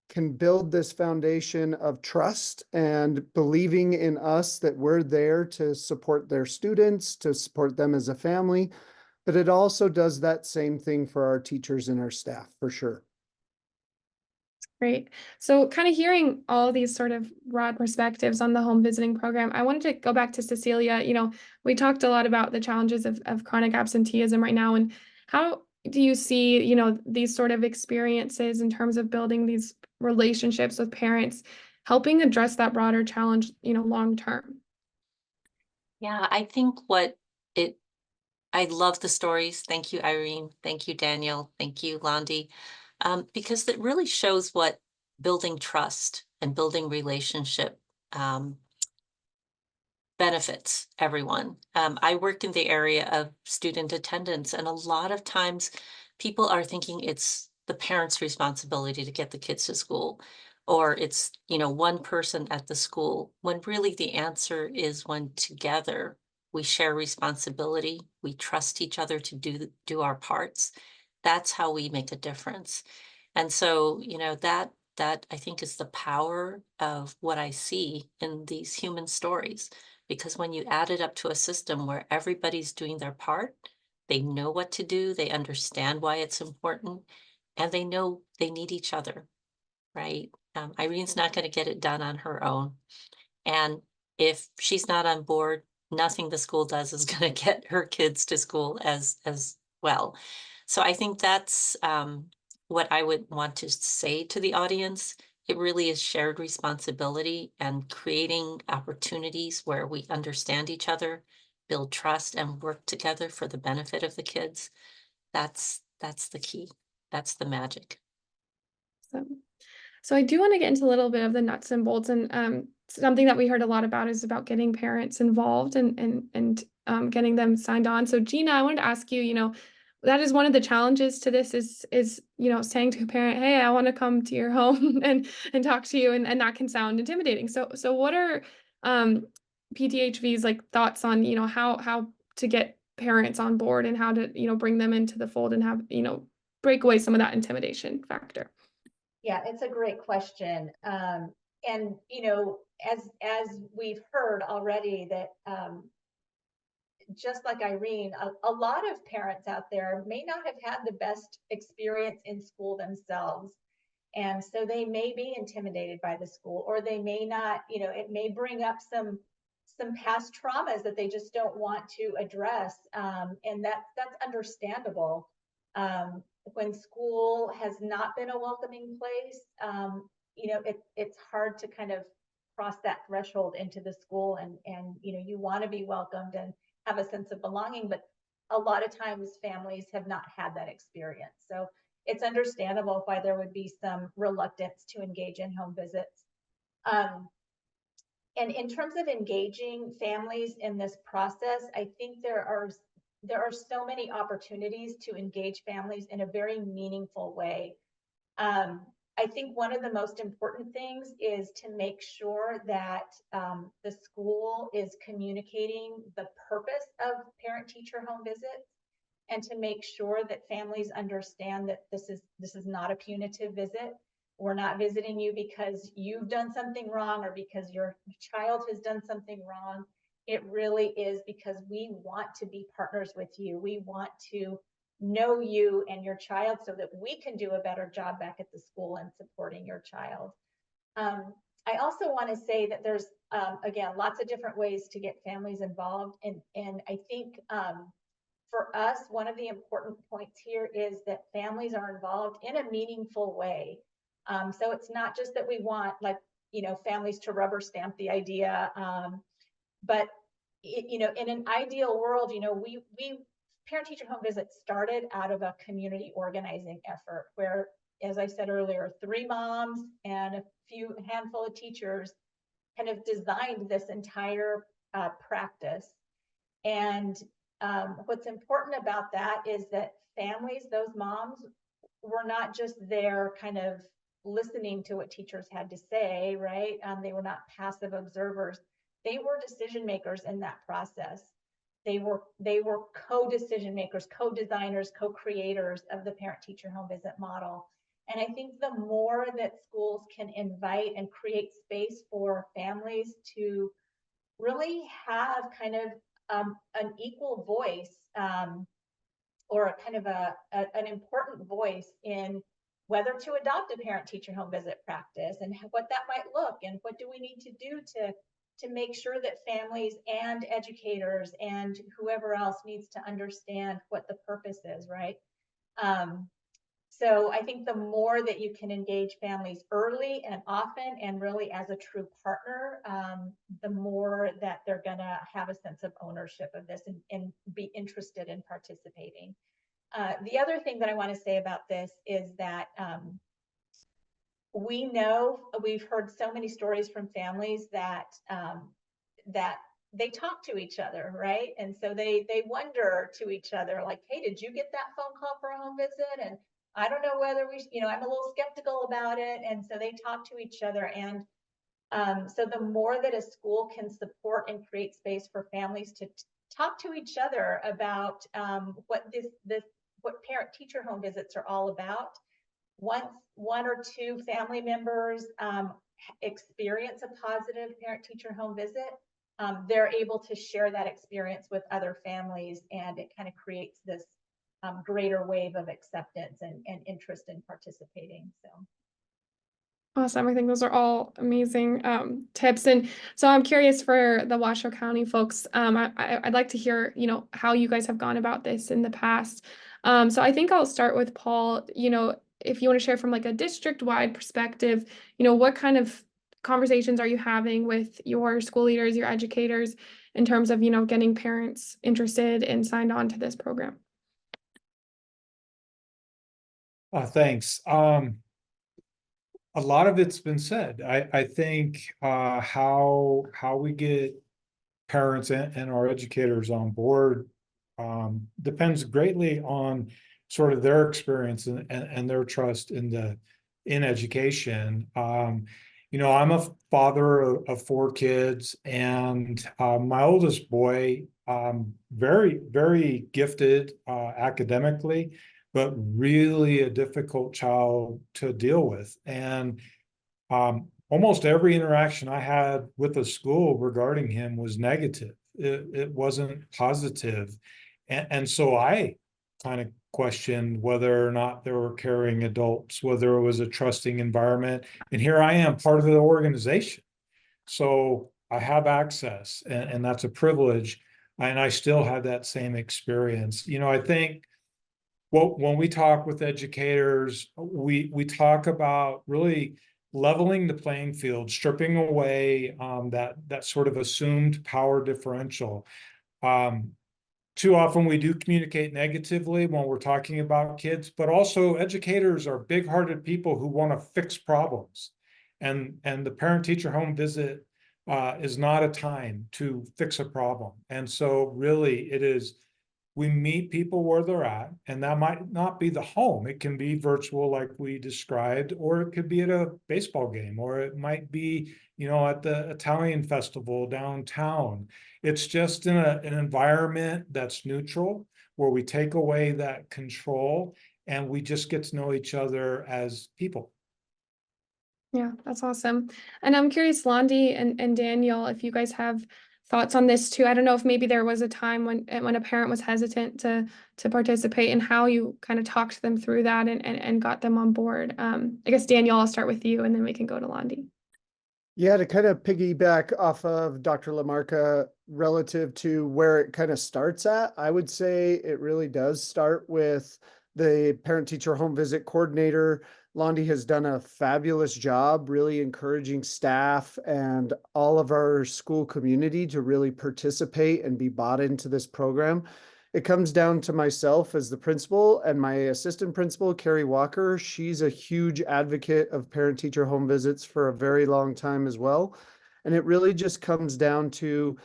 can build this foundation of trust and believing in us, that we're there to support their students, to support them as a family. But it also does that same thing for our teachers and our staff, for sure. Great. So kind of hearing all these sort of broad perspectives on the home visiting program, I wanted to go back to Cecilia. We talked a lot about the challenges of chronic absenteeism right now, and how do you see, these sort of experiences in terms of building these relationships with parents, helping address that broader challenge, long term? Yeah, I think I love the stories. Thank you, Irene. Thank you, Daniel. Thank you, Londi. Because it really shows what building trust and building relationship benefits everyone. I work in the area of student attendance, and a lot of times people are thinking it's the parents' responsibility to get the kids to school, or it's, one person at the school, when really the answer is when together we share responsibility, we trust each other to do our parts. That's how we make a difference. And so, that I think is the power of what I see in these human stories, because when you add it up to a system where everybody's doing their part, they know what to do, they understand why it's important, and they know they need each other, right? Irene's not going to get it done on her own. And if she's not on board, nothing the school does is going to get her kids to school as well. So I think that's what I would want to say to the audience It really is shared responsibility and creating opportunities where we understand each other, build trust, and work together for the benefit of the kids. That's the key. That's the magic. So I do want to get into a little bit of the nuts and bolts, and something that we heard a lot about is about getting parents involved and getting them signed on. So Gina, I wanted to ask you, that is one of the challenges to this is saying to a parent, hey, I want to come to your home and talk to you, and that can sound intimidating. So what are PTHV's like thoughts on how to get parents on board and how to bring them into the fold and have break away some of that intimidation factor? Yeah, it's a great question. And as we've heard already that just like Irene, a lot of parents out there may not have had the best experience in school themselves. And so they may be intimidated by the school, or they may not, it may bring up some past traumas that they just don't want to address. And that's understandable. When school has not been a welcoming place, it's hard to kind of cross that threshold into the school, and you want to be welcomed and have a sense of belonging, but a lot of times families have not had that experience. So it's understandable why there would be some reluctance to engage in home visits. And in terms of engaging families in this process, I think there are so many opportunities to engage families in a very meaningful way. I think one of the most important things is to make sure that the school is communicating the purpose of parent-teacher home visits, and to make sure that families understand that this is not a punitive visit. We're not visiting you because you've done something wrong or because your child has done something wrong. It really is because we want to be partners with you. We want to know you and your child so that we can do a better job back at the school and supporting your child. I also want to say that there's, again, lots of different ways to get families involved. And I think for us, one of the important points here is that families are involved in a meaningful way. So it's not just that we want families to rubber stamp the idea, but in an ideal world, we parent-teacher home visits started out of a community organizing effort where, as I said earlier, 3 moms and a handful of teachers kind of designed this entire practice. And what's important about that is that families, those moms, were not just there kind of listening to what teachers had to say, right? They were not passive observers. They were decision makers in that process. They were co-decision makers, co-designers, co-creators of the parent-teacher home visit model. And I think the more that schools can invite and create space for families to really have kind of an equal voice, or a kind of an important voice in whether to adopt a parent-teacher home visit practice and what that might look, and what do we need to do to make sure that families and educators and whoever else needs to understand what the purpose is, right? So I think the more that you can engage families early and often and really as a true partner, the more that they're gonna have a sense of ownership of this and be interested in participating. The other thing that I want to say about this is that we know, we've heard so many stories from families that they talk to each other, right? And so they wonder to each other, like, hey, did you get that phone call for a home visit? And I don't know whether I'm a little skeptical about it. And so they talk to each other. And so the more that a school can support and create space for families to talk to each other about what parent-teacher home visits are all about. Once 1 or 2 family members experience a positive parent-teacher home visit, they're able to share that experience with other families, and it kind of creates this greater wave of acceptance and interest in participating. So. Awesome. I think those are all amazing tips. And so I'm curious for the Washoe County folks, I'd like to hear, how you guys have gone about this in the past. So I think I'll start with Paul. if you want to share from like a district-wide perspective, you know, what kind of conversations are you having with your school leaders, your educators, in terms of, you know, getting parents interested and signed on to this program? Thanks. A lot of it's been said. I think how we get parents and our educators on board depends greatly on sort of their experience and their trust in education. You know, I'm a father of 4 kids, and my oldest boy, very, very gifted academically, but really a difficult child to deal with. And almost every interaction I had with the school regarding him was negative. It wasn't positive. And so I kind of questioned whether or not there were caring adults, whether it was a trusting environment. And here I am, part of the organization. So I have access, and that's a privilege. And I still had that same experience. You know, I think when we talk with educators, we talk about really leveling the playing field, stripping away that sort of assumed power differential. Too often we do communicate negatively when we're talking about kids, but also educators are big-hearted people who want to fix problems. And the parent-teacher home visit is not a time to fix a problem. And so really it is, we meet people where they're at, and that might not be the home. It can be virtual like we described, or it could be at a baseball game, or it might be, you know, at the Italian festival downtown. It's just in an environment that's neutral, where we take away that control and we just get to know each other as people. Yeah, that's awesome. And I'm curious, Londi and Daniel, if you guys have thoughts on this too. I don't know if maybe there was a time when a parent was hesitant to participate, and how you kind of talked them through that and got them on board. I guess Daniel, I'll start with you, and then we can go to Londi. Yeah, to kind of piggyback off of Dr. LaMarca relative to where it kind of starts at, I would say it really does start with the parent-teacher home visit coordinator. Londi has done a fabulous job really encouraging staff and all of our school community to really participate and be bought into this program. It comes down to myself as the principal and my assistant principal, Carrie Walker. She's a huge advocate of parent-teacher home visits for a very long time as well. And it really just comes down to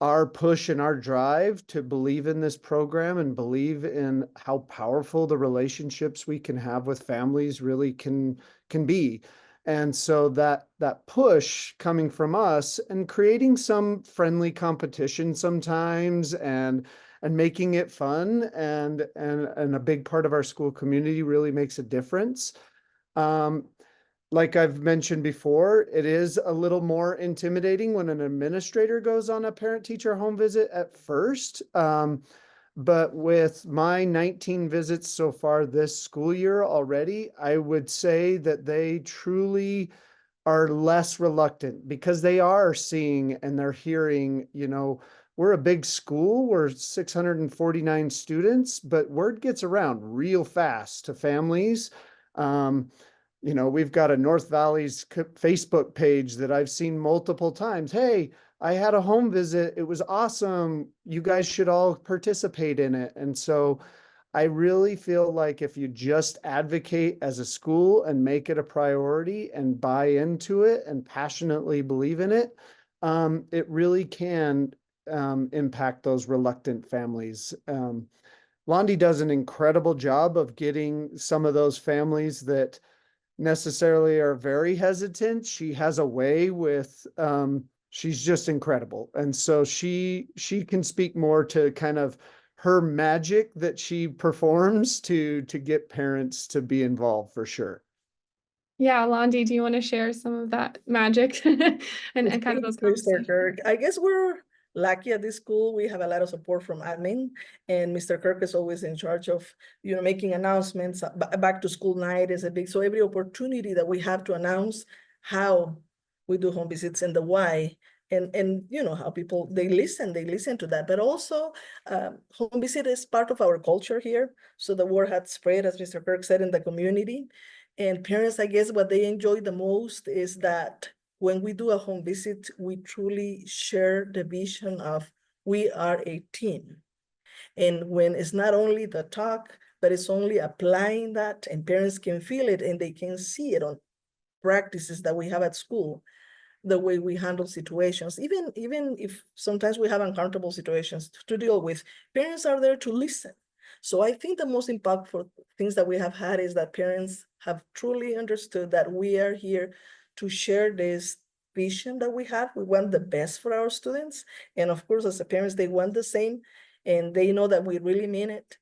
our push and our drive to believe in this program and believe in how powerful the relationships we can have with families really can be. And so that push coming from us and creating some friendly competition sometimes and making it fun and a big part of our school community really makes a difference. Like I've mentioned before, it is a little more intimidating when an administrator goes on a parent-teacher home visit at first. But with my 19 visits so far this school year already, I would say that they truly are less reluctant because they are seeing and they're hearing, you know, we're a big school, we're 649 students, but word gets around real fast to families. You know, we've got a North Valley's Facebook page that I've seen multiple times. Hey, I had a home visit. It was awesome. You guys should all participate in it. And so I really feel like if you just advocate as a school and make it a priority and buy into it and passionately believe in it, it really can impact those reluctant families. Londi does an incredible job of getting some of those families that necessarily are very hesitant. She has a way with, she's just incredible. And so she can speak more to kind of her magic that she performs to get parents to be involved for sure. Yeah, Londi, do you want to share some of that magic and kind of those Mr. conversations? Kirk, I guess we're lucky at this school. We have a lot of support from admin, and Mr. Kirk is always in charge of, you know, making announcements. Back to school night is a big, so every opportunity that we have to announce how we do home visits and the why And you know how people, they listen to that. But also home visit is part of our culture here. So the word had spread, as Mr. Kirk said, in the community. And parents, I guess what they enjoy the most is that when we do a home visit, we truly share the vision of we are a team. And when it's not only the talk, but it's only applying that, and parents can feel it and they can see it on practices that we have at school, the way we handle situations, even if sometimes we have uncomfortable situations to deal with, parents are there to listen. So I think the most impactful things that we have had is that parents have truly understood that we are here to share this vision that we have. We want the best for our students. And of course, as the parents, they want the same, and they know that we really mean it.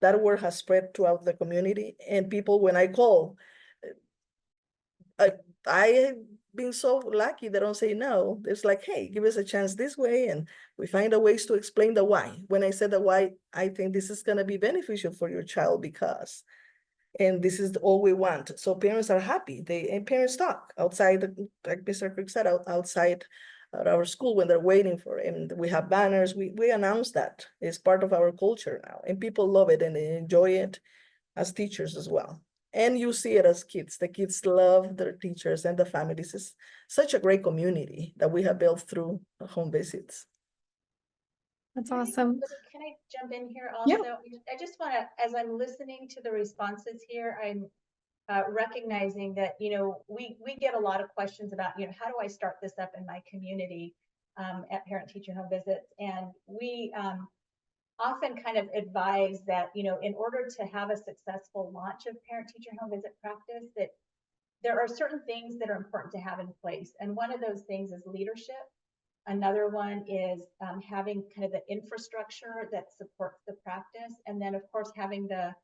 That word has spread throughout the community, and people, when I call, I have been so lucky they don't say no. It's like, hey, give us a chance this way. And we find a ways to explain the why. When I said the why, I think this is going to be beneficial for your child because, and this is all we want. So parents are happy. And parents talk outside, like Mr. Kirk said, outside at our school when they're waiting for it. And we have banners. We announce that. It's part of our culture now. And people love it and they enjoy it as teachers as well. And you see it as kids. The kids love their teachers and the families. It's such a great community that we have built through home visits. That's awesome. Can I jump in here Yeah. also? I just want to, as I'm listening to the responses here, I'm recognizing that, you know, we get a lot of questions about, you know, how do I start this up in my community at parent-teacher home visits? And we often kind of advise that, you know, in order to have a successful launch of parent-teacher home visit practice, that there are certain things that are important to have in place. And one of those things is leadership. Another one is having kind of the infrastructure that supports the practice. And then, of course, having the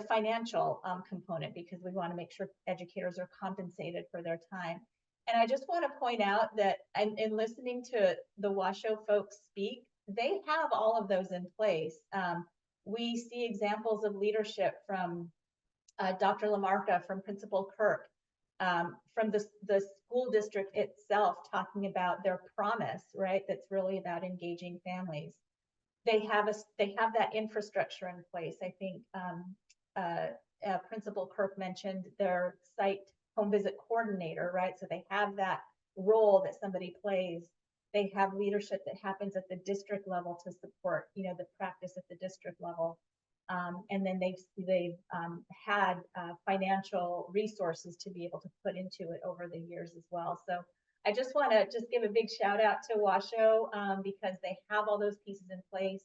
financial component, because we want to make sure educators are compensated for their time. And I just want to point out that in listening to the Washoe folks speak, they have all of those in place. We see examples of leadership from Dr. LaMarca, from Principal Kirk, from the school district itself, talking about their promise, right? That's really about engaging families. They have that infrastructure in place. I think Principal Kirk mentioned their site home visit coordinator, right? So they have that role that somebody plays. They have leadership that happens at the district level to support, you know, the practice at the district level. And then they've had financial resources to be able to put into it over the years as well. So I just want to give a big shout out to Washoe because they have all those pieces in place,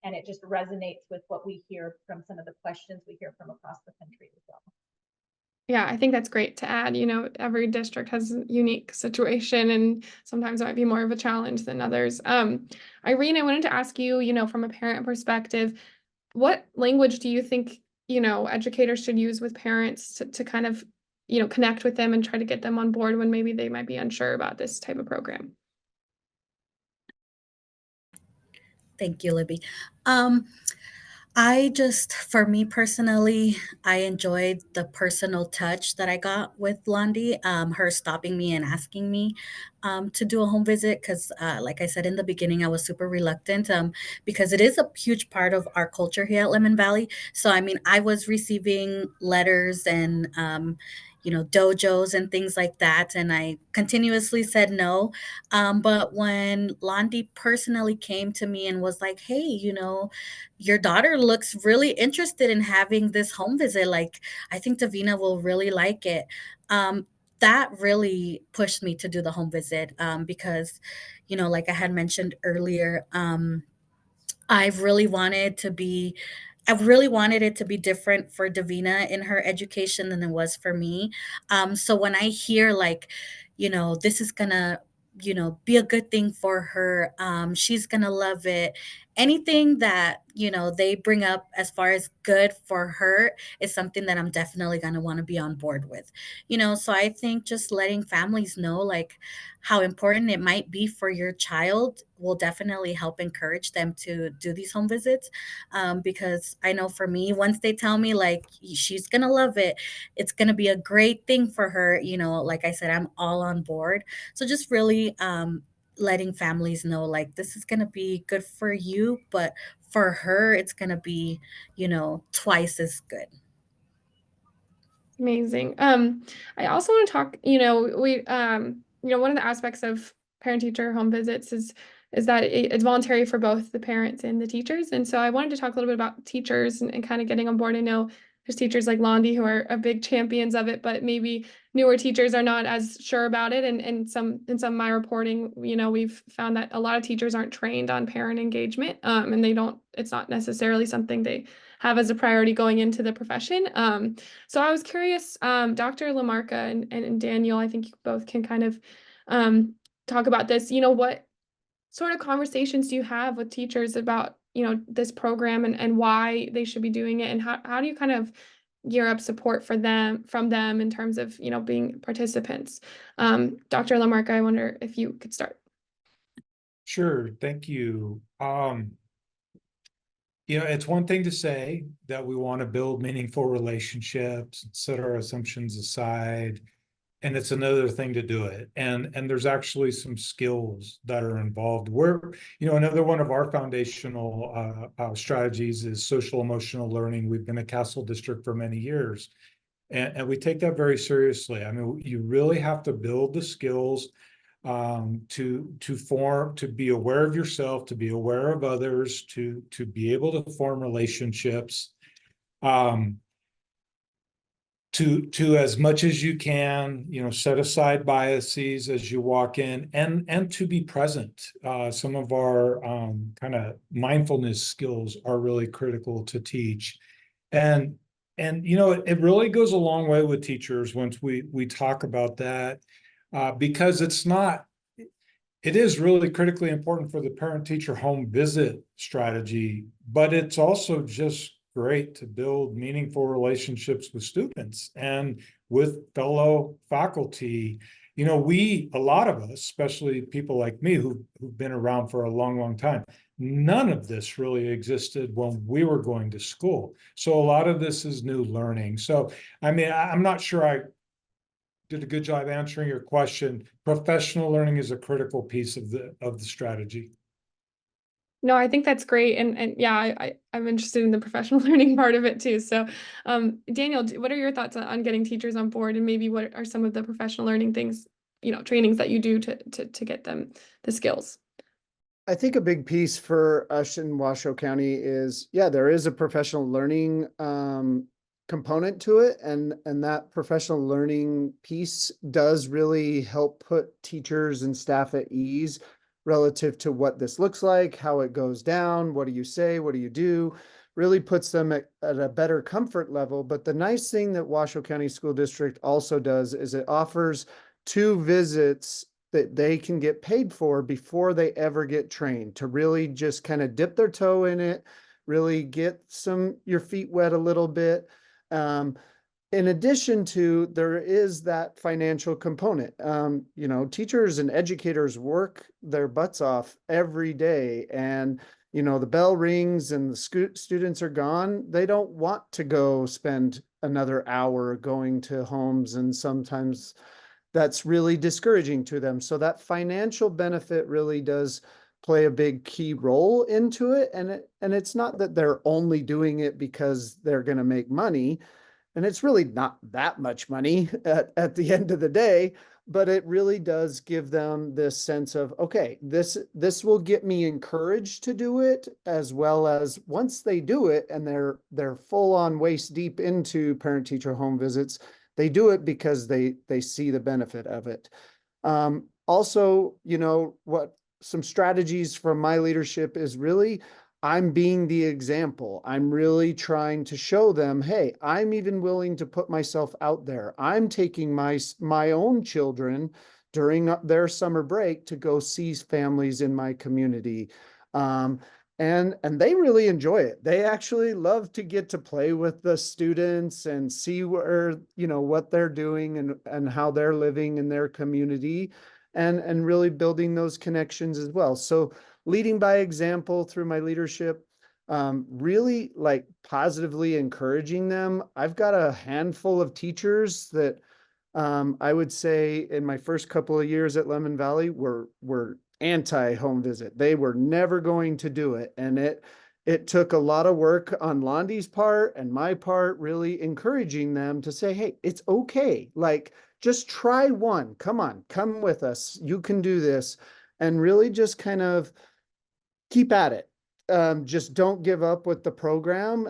and it just resonates with what we hear from some of the questions we hear from across the country as well. Yeah, I think that's great to add. You know, every district has a unique situation and sometimes it might be more of a challenge than others. Irene, I wanted to ask you, you know, from a parent perspective, what language do you think, you know, educators should use with parents to kind of, you know, connect with them and try to get them on board when maybe they might be unsure about this type of program? Thank you, Libby. For me personally, I enjoyed the personal touch that I got with Blondie, her stopping me and asking me to do a home visit. Because, like I said in the beginning, I was super reluctant because it is a huge part of our culture here at Lemon Valley. So, I mean, I was receiving letters and, you know, dojos and things like that. And I continuously said no. But when Blondie personally came to me and was like, hey, you know, your daughter looks really interested in having this home visit. Like, I think Davina will really like it. That really pushed me to do the home visit because, you know, like I had mentioned earlier, I've really wanted to be I really wanted it to be different for Davina in her education than it was for me. So when I hear like, you know, this is gonna, you know, be a good thing for her, she's gonna love it. Anything that, you know, they bring up as far as good for her is something that I'm definitely gonna want to be on board with. You know, so I think just letting families know like how important it might be for your child will definitely help encourage them to do these home visits. Because I know for me, once they tell me like she's gonna love it, it's gonna be a great thing for her. You know, like I said, I'm all on board. So just really letting families know, like, this is going to be good for you, but for her, it's going to be, twice as good. Amazing. I also want to talk, one of the aspects of parent-teacher home visits is that it's voluntary for both the parents and the teachers. And so I wanted to talk a little bit about teachers and kind of getting on board. I know there's teachers like Londi who are big champions of it, but maybe newer teachers are not as sure about it. And in some of my reporting, we've found that a lot of teachers aren't trained on parent engagement, and it's not necessarily something they have as a priority going into the profession. So I was curious, Dr. LaMarca and Daniel, I think you both can kind of talk about this. What sort of conversations do you have with teachers about, this program and why they should be doing it? And how do you kind of gear up support from them in terms of, being participants? Dr. LaMarca, I wonder if you could start. Sure, thank you. It's one thing to say that we want to build meaningful relationships, set our assumptions aside, and it's another thing to do it. And there's actually some skills that are involved. Another one of our foundational strategies is social emotional learning. We've been a Castle District for many years, and we take that very seriously. I mean, you really have to build the skills to be aware of yourself, to be aware of others, to be able to form relationships, to as much as you can, set aside biases as you walk in, and to be present. Some of our kind of mindfulness skills are really critical to teach, and it really goes a long way with teachers once we talk about that. Because it is really critically important for the parent-teacher home visit strategy, but it's also just great to build meaningful relationships with students and with fellow faculty. A lot of us, especially people like me who've been around for a long, long time, none of this really existed when we were going to school. So a lot of this is new learning. So, I mean, I'm not sure I did a good job answering your question. Professional learning is a critical piece of the strategy. No, I think that's great. And yeah, I'm interested in the professional learning part of it too. So, Daniel, what are your thoughts on getting teachers on board, and maybe what are some of the professional learning things, trainings that you do to get them the skills? I think a big piece for us in Washoe County is, there is a professional learning component to it, and that professional learning piece does really help put teachers and staff at ease relative to what this looks like, how it goes down, what do you say, what do you do, really puts them at a better comfort level. But the nice thing that Washoe County School District also does is it offers 2 visits that they can get paid for before they ever get trained, to really just kind of dip their toe in it, really get your feet wet a little bit. In addition to, there is that financial component. Teachers and educators work their butts off every day, and the bell rings and the students are gone. They don't want to go spend another hour going to homes, and sometimes that's really discouraging to them. So that financial benefit really does play a big key role into it. And it's not that they're only doing it because they're going to make money. And it's really not that much money at the end of the day, but it really does give them this sense of, okay, this will get me encouraged to do it, as well as once they do it and they're full on waist deep into parent-teacher home visits, they do it because they see the benefit of it. Also, what some strategies from my leadership is really, I'm being the example. I'm really trying to show them, hey, I'm even willing to put myself out there. I'm taking my own children during their summer break to go see families in my community. And they really enjoy it. They actually love to get to play with the students and see where, what they're doing and how they're living in their community, and really building those connections as well. So leading by example through my leadership, really like positively encouraging them. I've got a handful of teachers that I would say in my first couple of years at Lemon Valley were anti-home visit. They were never going to do it. And it took a lot of work on Londy's part and my part, really encouraging them to say, hey, it's okay. Like, just try one. Come on, come with us. You can do this. And really just kind of keep at it. Just don't give up with the program.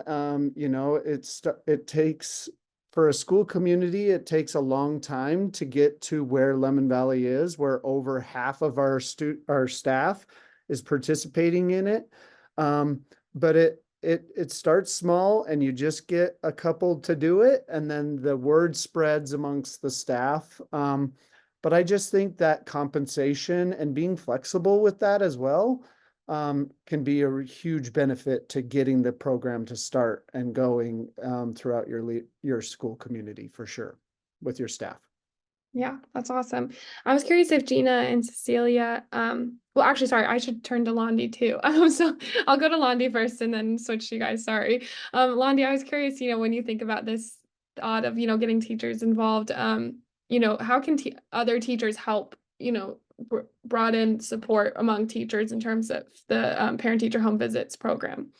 You know, it takes, for a school community, it takes a long time to get to where Lemon Valley is, where over half of our staff is participating in it. But it starts small, and you just get a couple to do it, and then the word spreads amongst the staff. But I just think that compensation and being flexible with that as well can be a huge benefit to getting the program to start and going throughout your school community, for sure, with your staff. Yeah, that's awesome. I was curious if Gina and Cecilia, well, actually, sorry, I should turn to Londi too. So I'll go to Londi first and then switch to you guys. Sorry. Londi, I was curious, when you think about this thought of, getting teachers involved, how can other teachers help, broaden support among teachers in terms of the parent-teacher home visits program?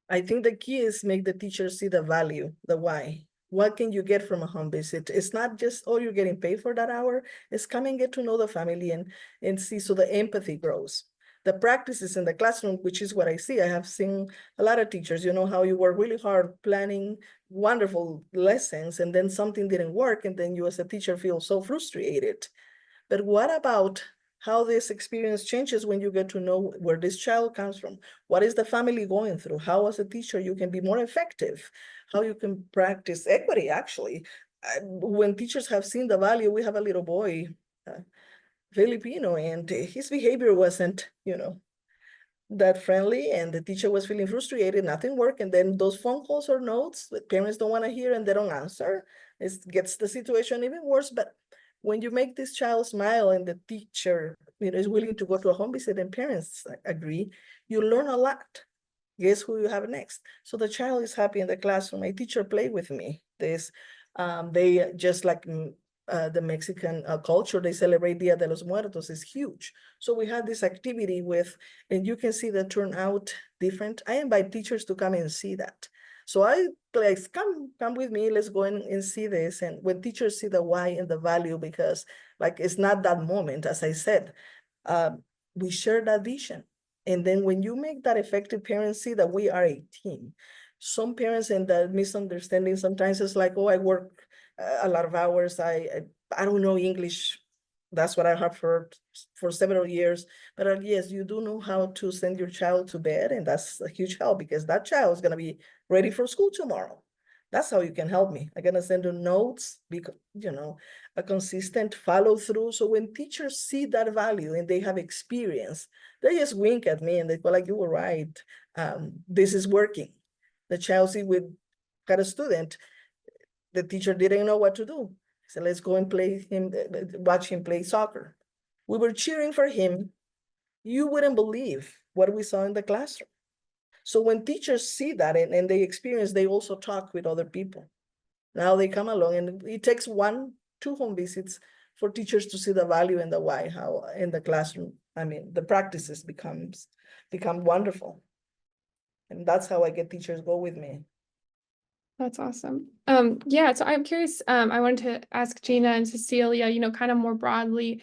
I think the key is make the teachers see the value, the why. What can you get from a home visit? It's not just, oh, you're getting paid for that hour. It's come and get to know the family and see, so the empathy grows. The practices in the classroom, which is what I see. I have seen a lot of teachers, how you work really hard planning wonderful lessons, and then something didn't work, and then you as a teacher feel so frustrated. But what about how this experience changes when you get to know where this child comes from? What is the family going through? How, as a teacher, you can be more effective? How you can practice equity, actually. When teachers have seen the value, we have a little boy, Filipino, and his behavior wasn't, that friendly, and the teacher was feeling frustrated, nothing worked, and then those phone calls or notes that parents don't want to hear and they don't answer, it gets the situation even worse. But when you make this child smile and the teacher is willing to go to a home visit and parents agree, you learn a lot. Guess who you have next? So the child is happy in the classroom. My teacher played with me. They just like the Mexican culture, they celebrate Dia de los Muertos is huge. So we had this activity and you can see the turnout different. I invite teachers to come and see that. So I like, come with me, let's go and see this. And when teachers see the why and the value, because like, it's not that moment, as I said, we share that vision. And then when you make that effective, parents see that we are a team. Some parents, and the misunderstanding sometimes is like, oh, I work a lot of hours. I don't know English. That's what I have for several years. But yes, you do know how to send your child to bed, and that's a huge help, because that child is going to be ready for school tomorrow. That's how you can help me. I'm going to send you notes, because, a consistent follow through. So when teachers see that value and they have experience, they just wink at me and they go like, you were right. This is working. The child see got a student, the teacher didn't know what to do. So let's go and watch him play soccer. We were cheering for him. You wouldn't believe what we saw in the classroom. So when teachers see that and they experience, they also talk with other people. Now they come along, and it takes 1-2 home visits for teachers to see the value and the why, how in the classroom, the practices become wonderful. And that's how I get teachers go with me. That's awesome. Yeah, so I'm curious, I wanted to ask Gina and Cecilia, kind of more broadly,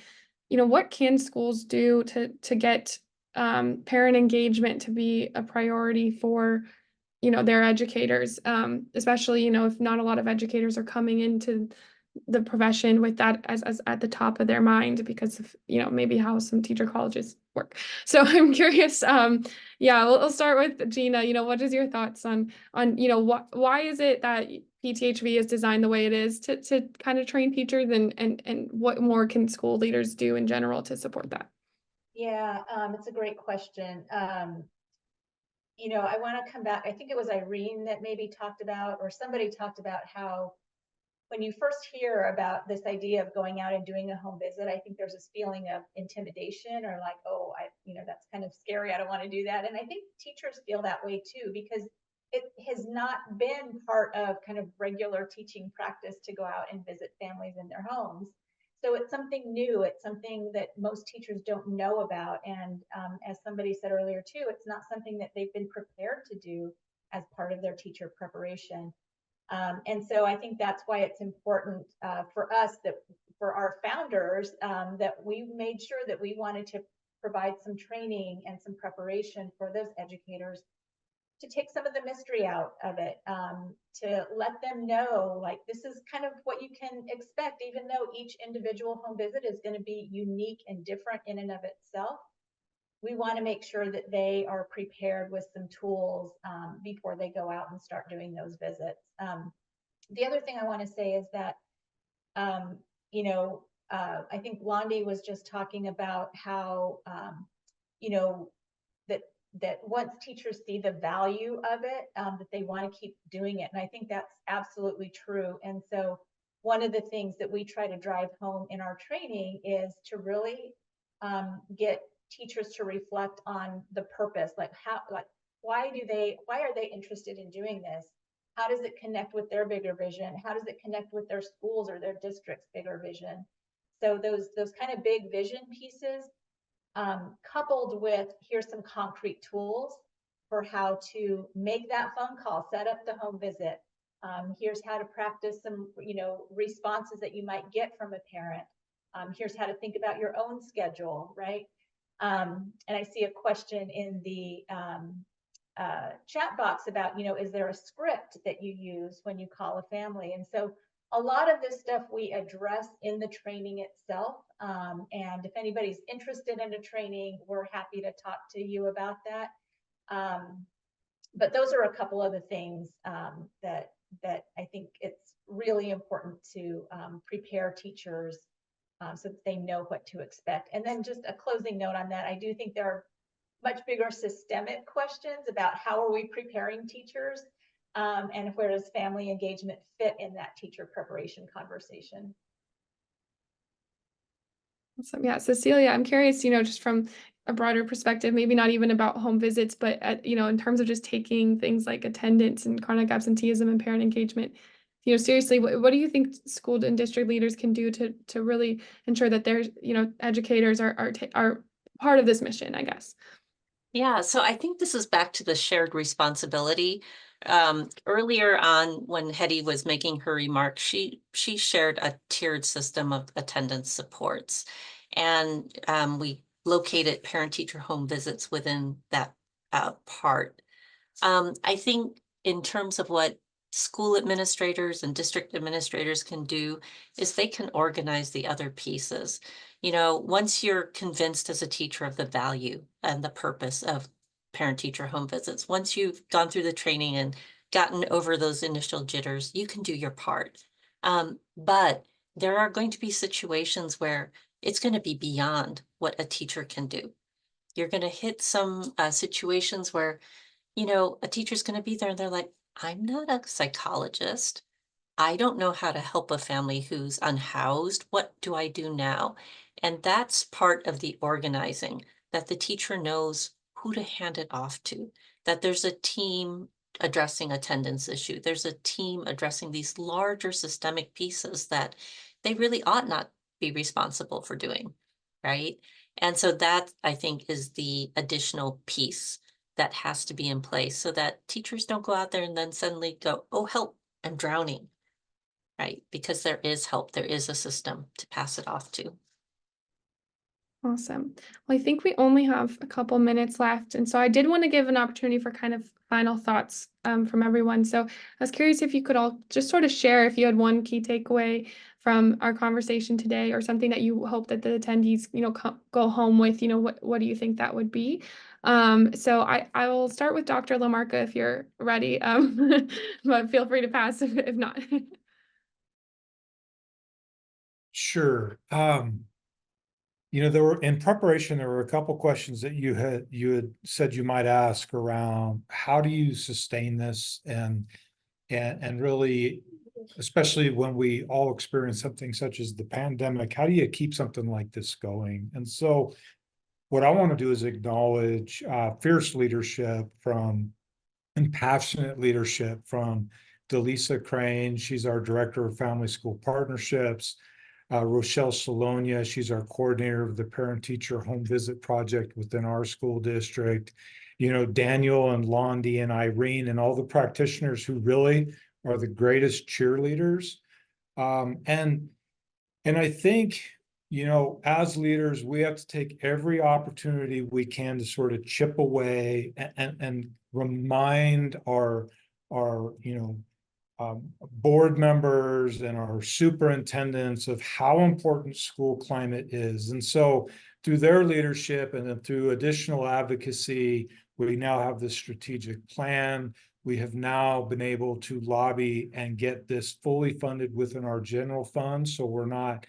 what can schools do to get parent engagement to be a priority for, their educators, especially, if not a lot of educators are coming into the profession with that as at the top of their mind because of, maybe how some teacher colleges work. So I'm curious, yeah, we'll start with Gina. What is your thoughts on why is it that PTHV is designed the way it is to kind of train teachers, and what more can school leaders do in general to support that? Yeah, it's a great question. I want to come back. I think it was Irene that maybe talked about, or somebody talked about how when you first hear about this idea of going out and doing a home visit, I think there's this feeling of intimidation, or like, oh, that's kind of scary. I don't want to do that. And I think teachers feel that way too, because it has not been part of kind of regular teaching practice to go out and visit families in their homes. So it's something new. It's something that most teachers don't know about. And as somebody said earlier too, it's not something that they've been prepared to do as part of their teacher preparation. And so I think that's why it's important for us, that for our founders, that we made sure that we wanted to provide some training and some preparation for those educators to take some of the mystery out of it, to let them know, like, this is kind of what you can expect, even though each individual home visit is going to be unique and different in and of itself. We want to make sure that they are prepared with some tools before they go out and start doing those visits. The other thing I want to say is that, you know, I think Blondie was just talking about how, you know, that once teachers see the value of it, that they want to keep doing it. And I think that's absolutely true. And so one of the things that we try to drive home in our training is to really get teachers to reflect on the purpose, like why are they interested in doing this? How does it connect with their bigger vision? How does it connect with their schools or their district's bigger vision? So those kind of big vision pieces, coupled with, here's some concrete tools for how to make that phone call, set up the home visit. Here's how to practice some, you know, responses that you might get from a parent. Here's how to think about your own schedule, right? And I see a question in the chat box about, you know, is there a script that you use when you call a family? And so a lot of this stuff we address in the training itself. And if anybody's interested in a training, we're happy to talk to you about that. But those are a couple of the things that I think it's really important to prepare teachers so that they know what to expect. And then just a closing note on that, I do think there are much bigger systemic questions about how are we preparing teachers, and where does family engagement fit in that teacher preparation conversation? Awesome. Yeah, Cecilia, I'm curious, you know, just from a broader perspective, maybe not even about home visits, but you know, in terms of just taking things like attendance and chronic absenteeism and parent engagement, you know, seriously, what do you think school and district leaders can do to really ensure that their, you know, educators are part of this mission, I guess? Yeah, so I think this is back to the shared responsibility. Earlier on, when Hedy was making her remarks, she shared a tiered system of attendance supports, and we located parent-teacher home visits within that part. I think in terms of what school administrators and district administrators can do is they can organize the other pieces. You know, once you're convinced as a teacher of the value and the purpose of parent-teacher home visits, once you've gone through the training and gotten over those initial jitters, you can do your part. But there are going to be situations where it's going to be beyond what a teacher can do. You're going to hit some situations where, you know, a teacher's going to be there and they're like, I'm not a psychologist. I don't know how to help a family who's unhoused. What do I do now? And that's part of the organizing, that the teacher knows who to hand it off to, that there's a team addressing attendance issue. There's a team addressing these larger systemic pieces that they really ought not be responsible for doing, right? And so that, I think, is the additional piece that has to be in place so that teachers don't go out there and then suddenly go, oh, help, I'm drowning, right? Because there is help, there is a system to pass it off to. Awesome. Well, I think we only have a couple minutes left. And so I did want to give an opportunity for kind of final thoughts from everyone. So I was curious if you could all just sort of share if you had one key takeaway from our conversation today or something that you hope that the attendees, you know, go home with, you know, what do you think that would be? So I will start with Dr. LaMarca if you're ready, but feel free to pass if not. Sure. You know, there were in preparation, there were a couple questions that you had said you might ask around how do you sustain this and really, especially when we all experience something such as the pandemic, how do you keep something like this going? And so what I want to do is acknowledge fierce leadership and passionate leadership from Delisa Crane. She's our director of family school partnerships. Rochelle Salonia, she's our coordinator of the Parent Teacher Home Visit Project within our school district. You know, Daniel and Londi and Irene and all the practitioners who really are the greatest cheerleaders. And I think, you know, as leaders, we have to take every opportunity we can to sort of chip away and remind our board members and our superintendents of how important school climate is. And so through their leadership and then through additional advocacy, we now have this strategic plan. We have now been able to lobby and get this fully funded within our general fund. So we're not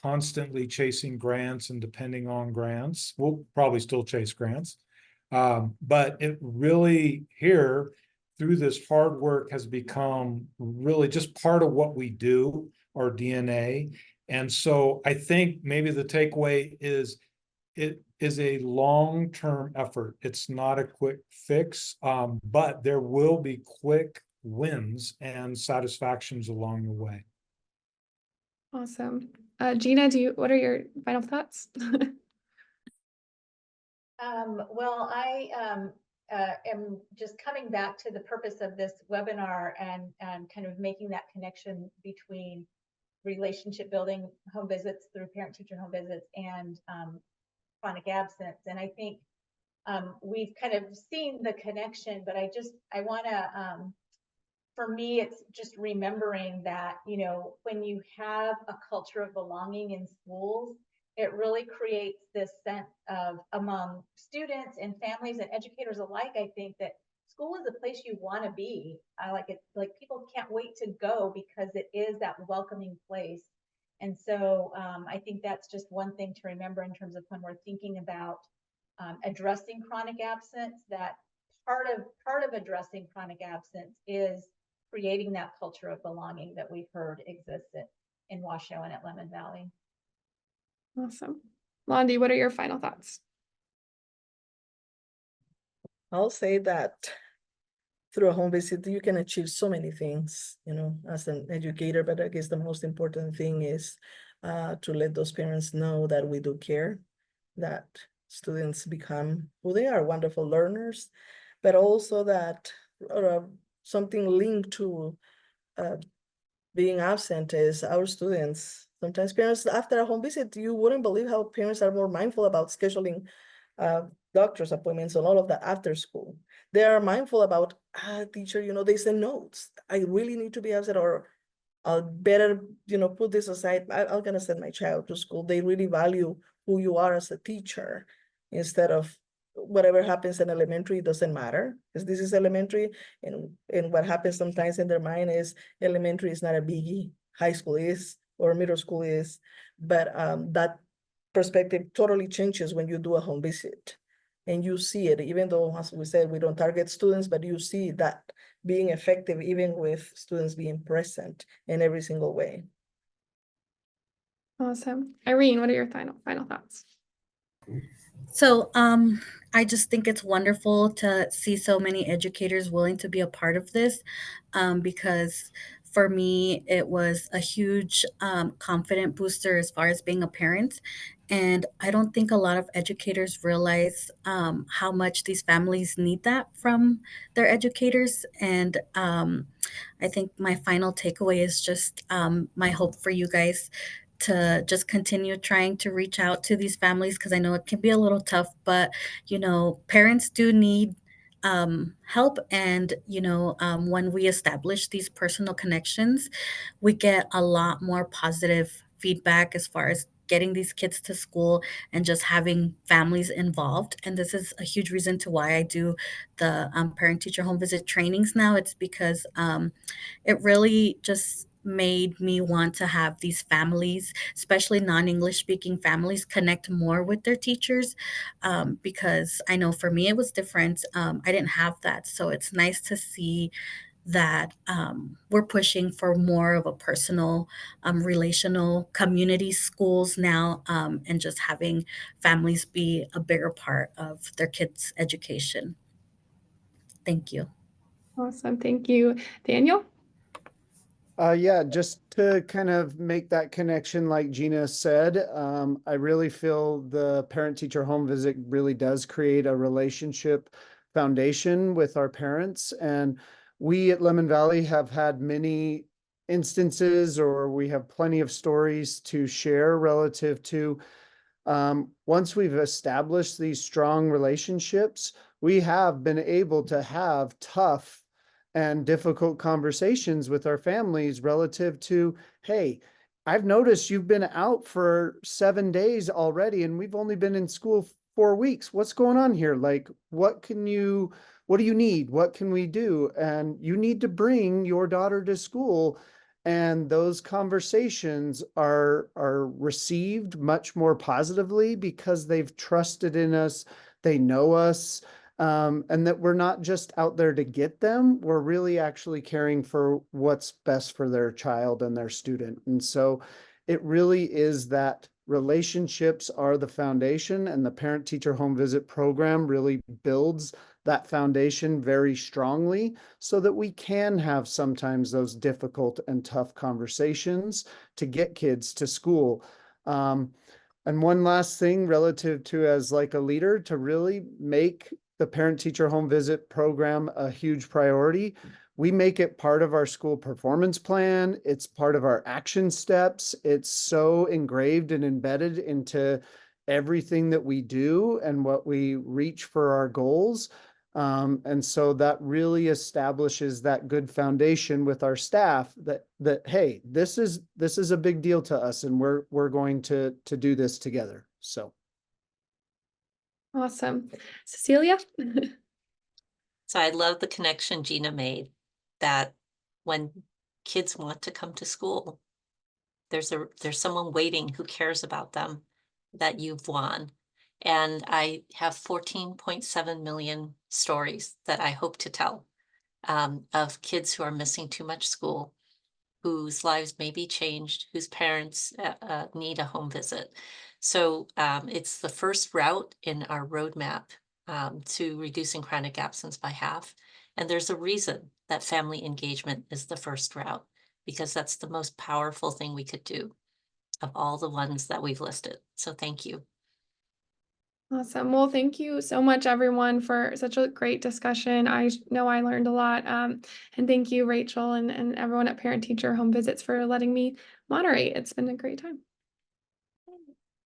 constantly chasing grants and depending on grants. We'll probably still chase grants. But it really here, through this hard work, has become really just part of what we do, our DNA. And so I think maybe the takeaway is it is a long-term effort. It's not a quick fix, but there will be quick wins and satisfactions along the way. Awesome. Gina, what are your final thoughts? Well, I am just coming back to the purpose of this webinar and kind of making that connection between relationship building home visits through parent-teacher home visits and chronic absence. And I think we've kind of seen the connection, but I want to, for me, it's just remembering that, you know, when you have a culture of belonging in schools, it really creates this sense of, among students and families and educators alike, I think that school is a place you want to be. I like it, like people can't wait to go because it is that welcoming place. And so I think that's just one thing to remember in terms of when we're thinking about addressing chronic absence, that part of addressing chronic absence is creating that culture of belonging that we've heard exists in Washoe and at Lemon Valley. Awesome. Londi, what are your final thoughts? I'll say that through a home visit, you can achieve so many things, you know, as an educator, but I guess the most important thing is to let those parents know that we do care, that students become who they are, wonderful learners, but also that something linked to being absent is our students. Sometimes parents, after a home visit, you wouldn't believe how parents are more mindful about scheduling doctor's appointments and all of that after school. They are mindful about, teacher, you know, they send notes. I really need to be absent, or I'll better, you know, put this aside. I'm gonna send my child to school. They really value who you are as a teacher instead of whatever happens in elementary doesn't matter, because this is elementary, and what happens sometimes in their mind is elementary is not a biggie, high school is, or middle school is, but that perspective totally changes when you do a home visit and you see it, even though, as we said, we don't target students, but you see that being effective even with students being present in every single way. Awesome. Irene, what are your final thoughts? So I just think it's wonderful to see so many educators willing to be a part of this, because for me, it was a huge confident booster as far as being a parent. And I don't think a lot of educators realize how much these families need that from their educators. And I think my final takeaway is just my hope for you guys to just continue trying to reach out to these families, because I know it can be a little tough, but you know, parents do need help. And you know, when we establish these personal connections, we get a lot more positive feedback as far as getting these kids to school and just having families involved. And this is a huge reason to why I do the parent teacher home visit trainings now. It's because it really just made me want to have these families, especially non-English speaking families, connect more with their teachers, because I know for me it was different. I didn't have that. So it's nice to see that we're pushing for more of a personal, relational community schools now, and just having families be a bigger part of their kids' education. Thank you. Awesome. Thank you. Daniel? Yeah, just to kind of make that connection, like Gina said, I really feel the parent-teacher home visit really does create a relationship foundation with our parents. And we at Lemon Valley have had many instances, or we have plenty of stories to share relative to once we've established these strong relationships, we have been able to have tough and difficult conversations with our families relative to, hey, I've noticed you've been out for 7 days already, and we've only been in school 4 weeks. What's going on here? Like, what do you need? What can we do? And you need to bring your daughter to school. And those conversations are received much more positively because they've trusted in us, they know us, and that we're not just out there to get them, we're really actually caring for what's best for their child and their student. And so it really is that relationships are the foundation, and the parent-teacher home visit program really builds that foundation very strongly so that we can have sometimes those difficult and tough conversations to get kids to school. And one last thing relative to, as like a leader, to really make the parent-teacher home visit program a huge priority, we make it part of our school performance plan. It's part of our action steps. It's so engraved and embedded into everything that we do and what we reach for our goals. And so that really establishes that good foundation with our staff that hey, this is a big deal to us, and we're going to do this together. So Awesome. Cecilia? So I love the connection Gina made, that when kids want to come to school, there's someone waiting who cares about them, that you've won. And I have 14.7 million stories that I hope to tell of kids who are missing too much school, whose lives may be changed, whose parents need a home visit. So it's the first route in our roadmap to reducing chronic absence by half. And there's a reason that family engagement is the first route, because that's the most powerful thing we could do of all the ones that we've listed. So thank you. Awesome. Well, thank you so much, everyone, for such a great discussion. I know I learned a lot. And thank you, Rachel, and everyone at Parent Teacher Home Visits for letting me moderate. It's been a great time.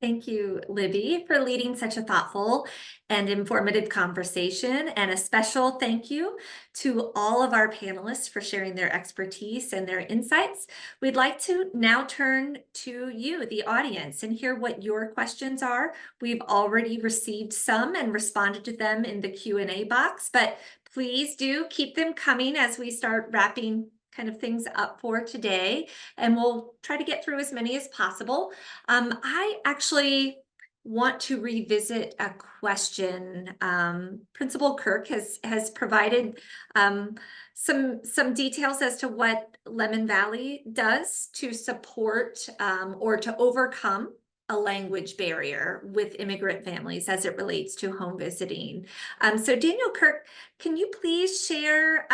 Thank you, Libby, for leading such a thoughtful and informative conversation. And a special thank you to all of our panelists for sharing their expertise and their insights. We'd like to now turn to you, the audience, and hear what your questions are. We've already received some and responded to them in the Q&A box, but please do keep them coming as we start wrapping kind of things up for today, and we'll try to get through as many as possible. I actually want to revisit a question. Principal Kirk has provided some details as to what Lemon Valley does to support or to overcome a language barrier with immigrant families as it relates to home visiting. So Daniel Kirk, can you please share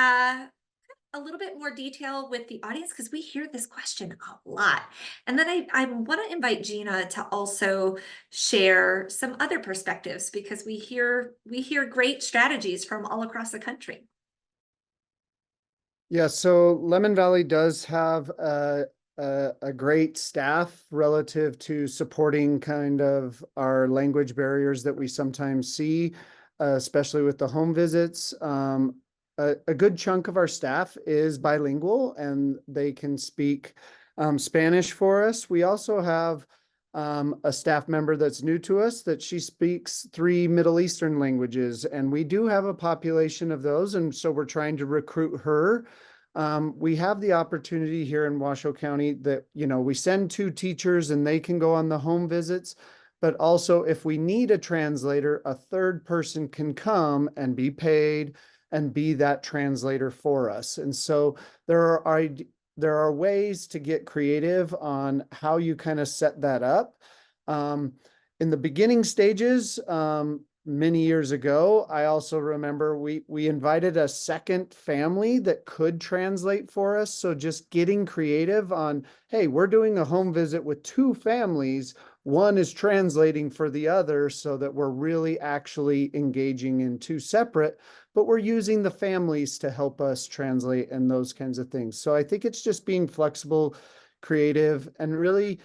a little bit more detail with the audience, because we hear this question a lot. And then I want to invite Gina to also share some other perspectives, because we hear great strategies from all across the country. yeah, so Lemon Valley does have a great staff relative to supporting kind of our language barriers that we sometimes see, especially with the home visits. A good chunk of our staff is bilingual, and they can speak Spanish for us. We also have a staff member that's new to us, that she speaks 3 Middle Eastern languages, and we do have a population of those, and so we're trying to recruit her. We have the opportunity here in Washoe County that, we send 2 teachers and they can go on the home visits, but also if we need a translator, a 3rd person can come and be paid and be that translator for us. And so there are ways to get creative on how you kind of set that up. In the beginning stages, many years ago, I also remember we invited a second family that could translate for us. So just getting creative on, hey, we're doing a home visit with two families. One is translating for the other so that we're really actually engaging in two separate, but we're using the families to help us translate and those kinds of things. So I think it's just being flexible, creative, and really,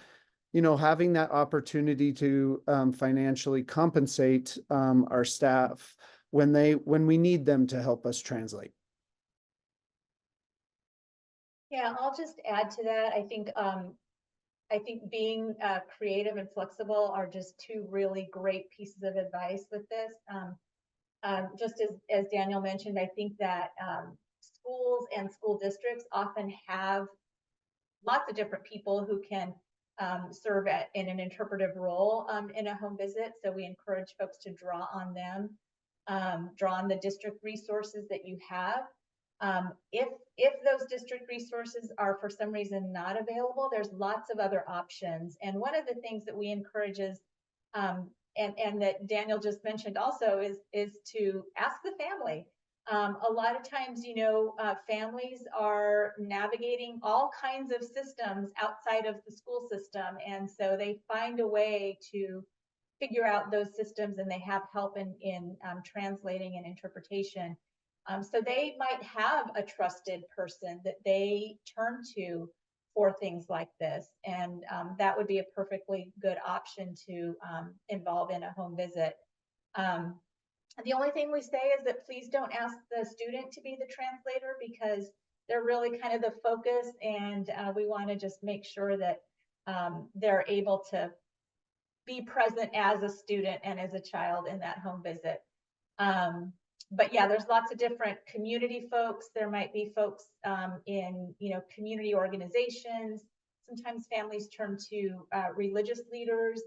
having that opportunity to financially compensate our staff when we need them to help us translate. Yeah, I'll just add to that. I think being creative and flexible are just two really great pieces of advice with this. Just as Daniel mentioned, I think that schools and school districts often have lots of different people who can serve in an interpretive role in a home visit. So we encourage folks to draw on them, draw on the district resources that you have. If those district resources are for some reason not available, there's lots of other options. And one of the things that we encourage is, and that Daniel just mentioned also, is to ask the family. A lot of times, families are navigating all kinds of systems outside of the school system. And so they find a way to figure out those systems, and they have help in translating and interpretation. So they might have a trusted person that they turn to for things like this. And that would be a perfectly good option to involve in a home visit. The only thing we say is that please don't ask the student to be the translator, because they're really kind of the focus, and we want to just make sure that they're able to be present as a student and as a child in that home visit. But yeah, there's lots of different community folks. There might be folks in community organizations. Sometimes families turn to religious leaders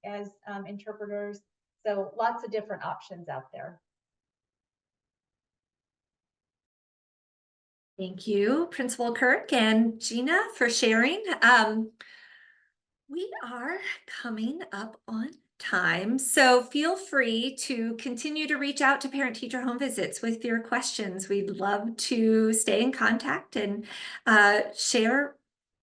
as interpreters. So lots of different options out there. Thank you, Principal Kirk and Gina, for sharing. We are coming up on time, so feel free to continue to reach out to parent-teacher home visits with your questions. We'd love to stay in contact and share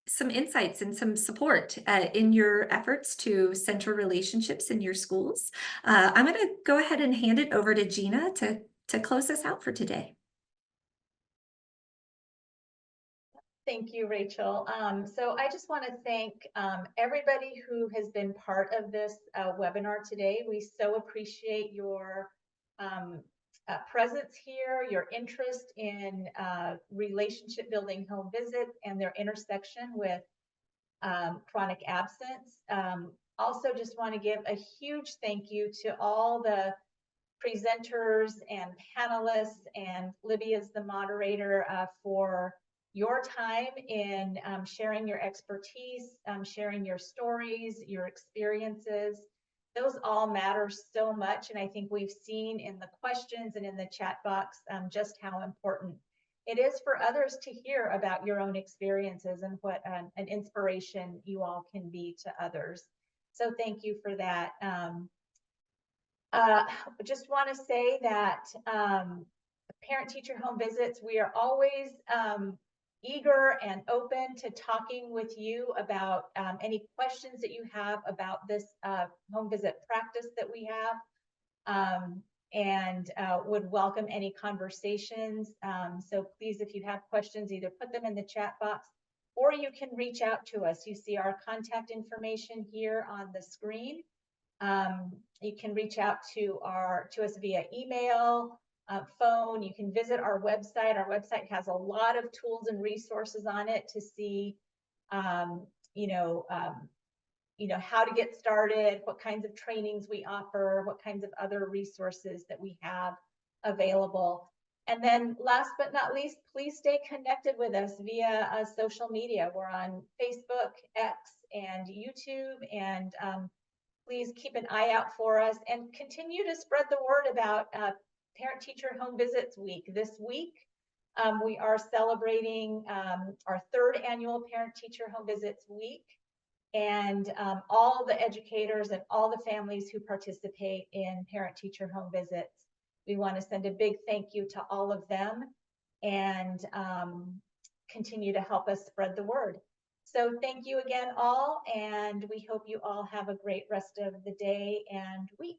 some insights and some support in your efforts to center relationships in your schools. I'm going to go ahead and hand it over to Gina to close us out for today. Thank you, Rachel. So I just want to thank everybody who has been part of this webinar today. We so appreciate your presence here, your interest in relationship building home visits and their intersection with chronic absence. Also just want to give a huge thank you to all the presenters and panelists, and Libby as the moderator, for your time in sharing your expertise, sharing your stories, your experiences. Those all matter so much. And I think we've seen in the questions and in the chat box just how important it is for others to hear about your own experiences and what an inspiration you all can be to others. So thank you for that. Just want to say that parent-teacher home visits, we are always eager and open to talking with you about any questions that you have about this home visit practice that we have, and would welcome any conversations. So please, if you have questions, either put them in the chat box or you can reach out to us. You see our contact information here on the screen. You can reach out to us via email, phone. You can visit our website. Our website has a lot of tools and resources on it to see, how to get started, what kinds of trainings we offer, what kinds of other resources that we have available. And then last but not least, please stay connected with us via social media. We're on Facebook, X, and YouTube, and please keep an eye out for us and continue to spread the word about Parent-Teacher Home Visits Week. This week, we are celebrating our 3rd annual Parent-Teacher Home Visits Week. and all the educators and all the families who participate in parent-teacher home visits. We want to send a big thank you to all of them and continue to help us spread the word. So thank you again all, and we hope you all have a great rest of the day and week.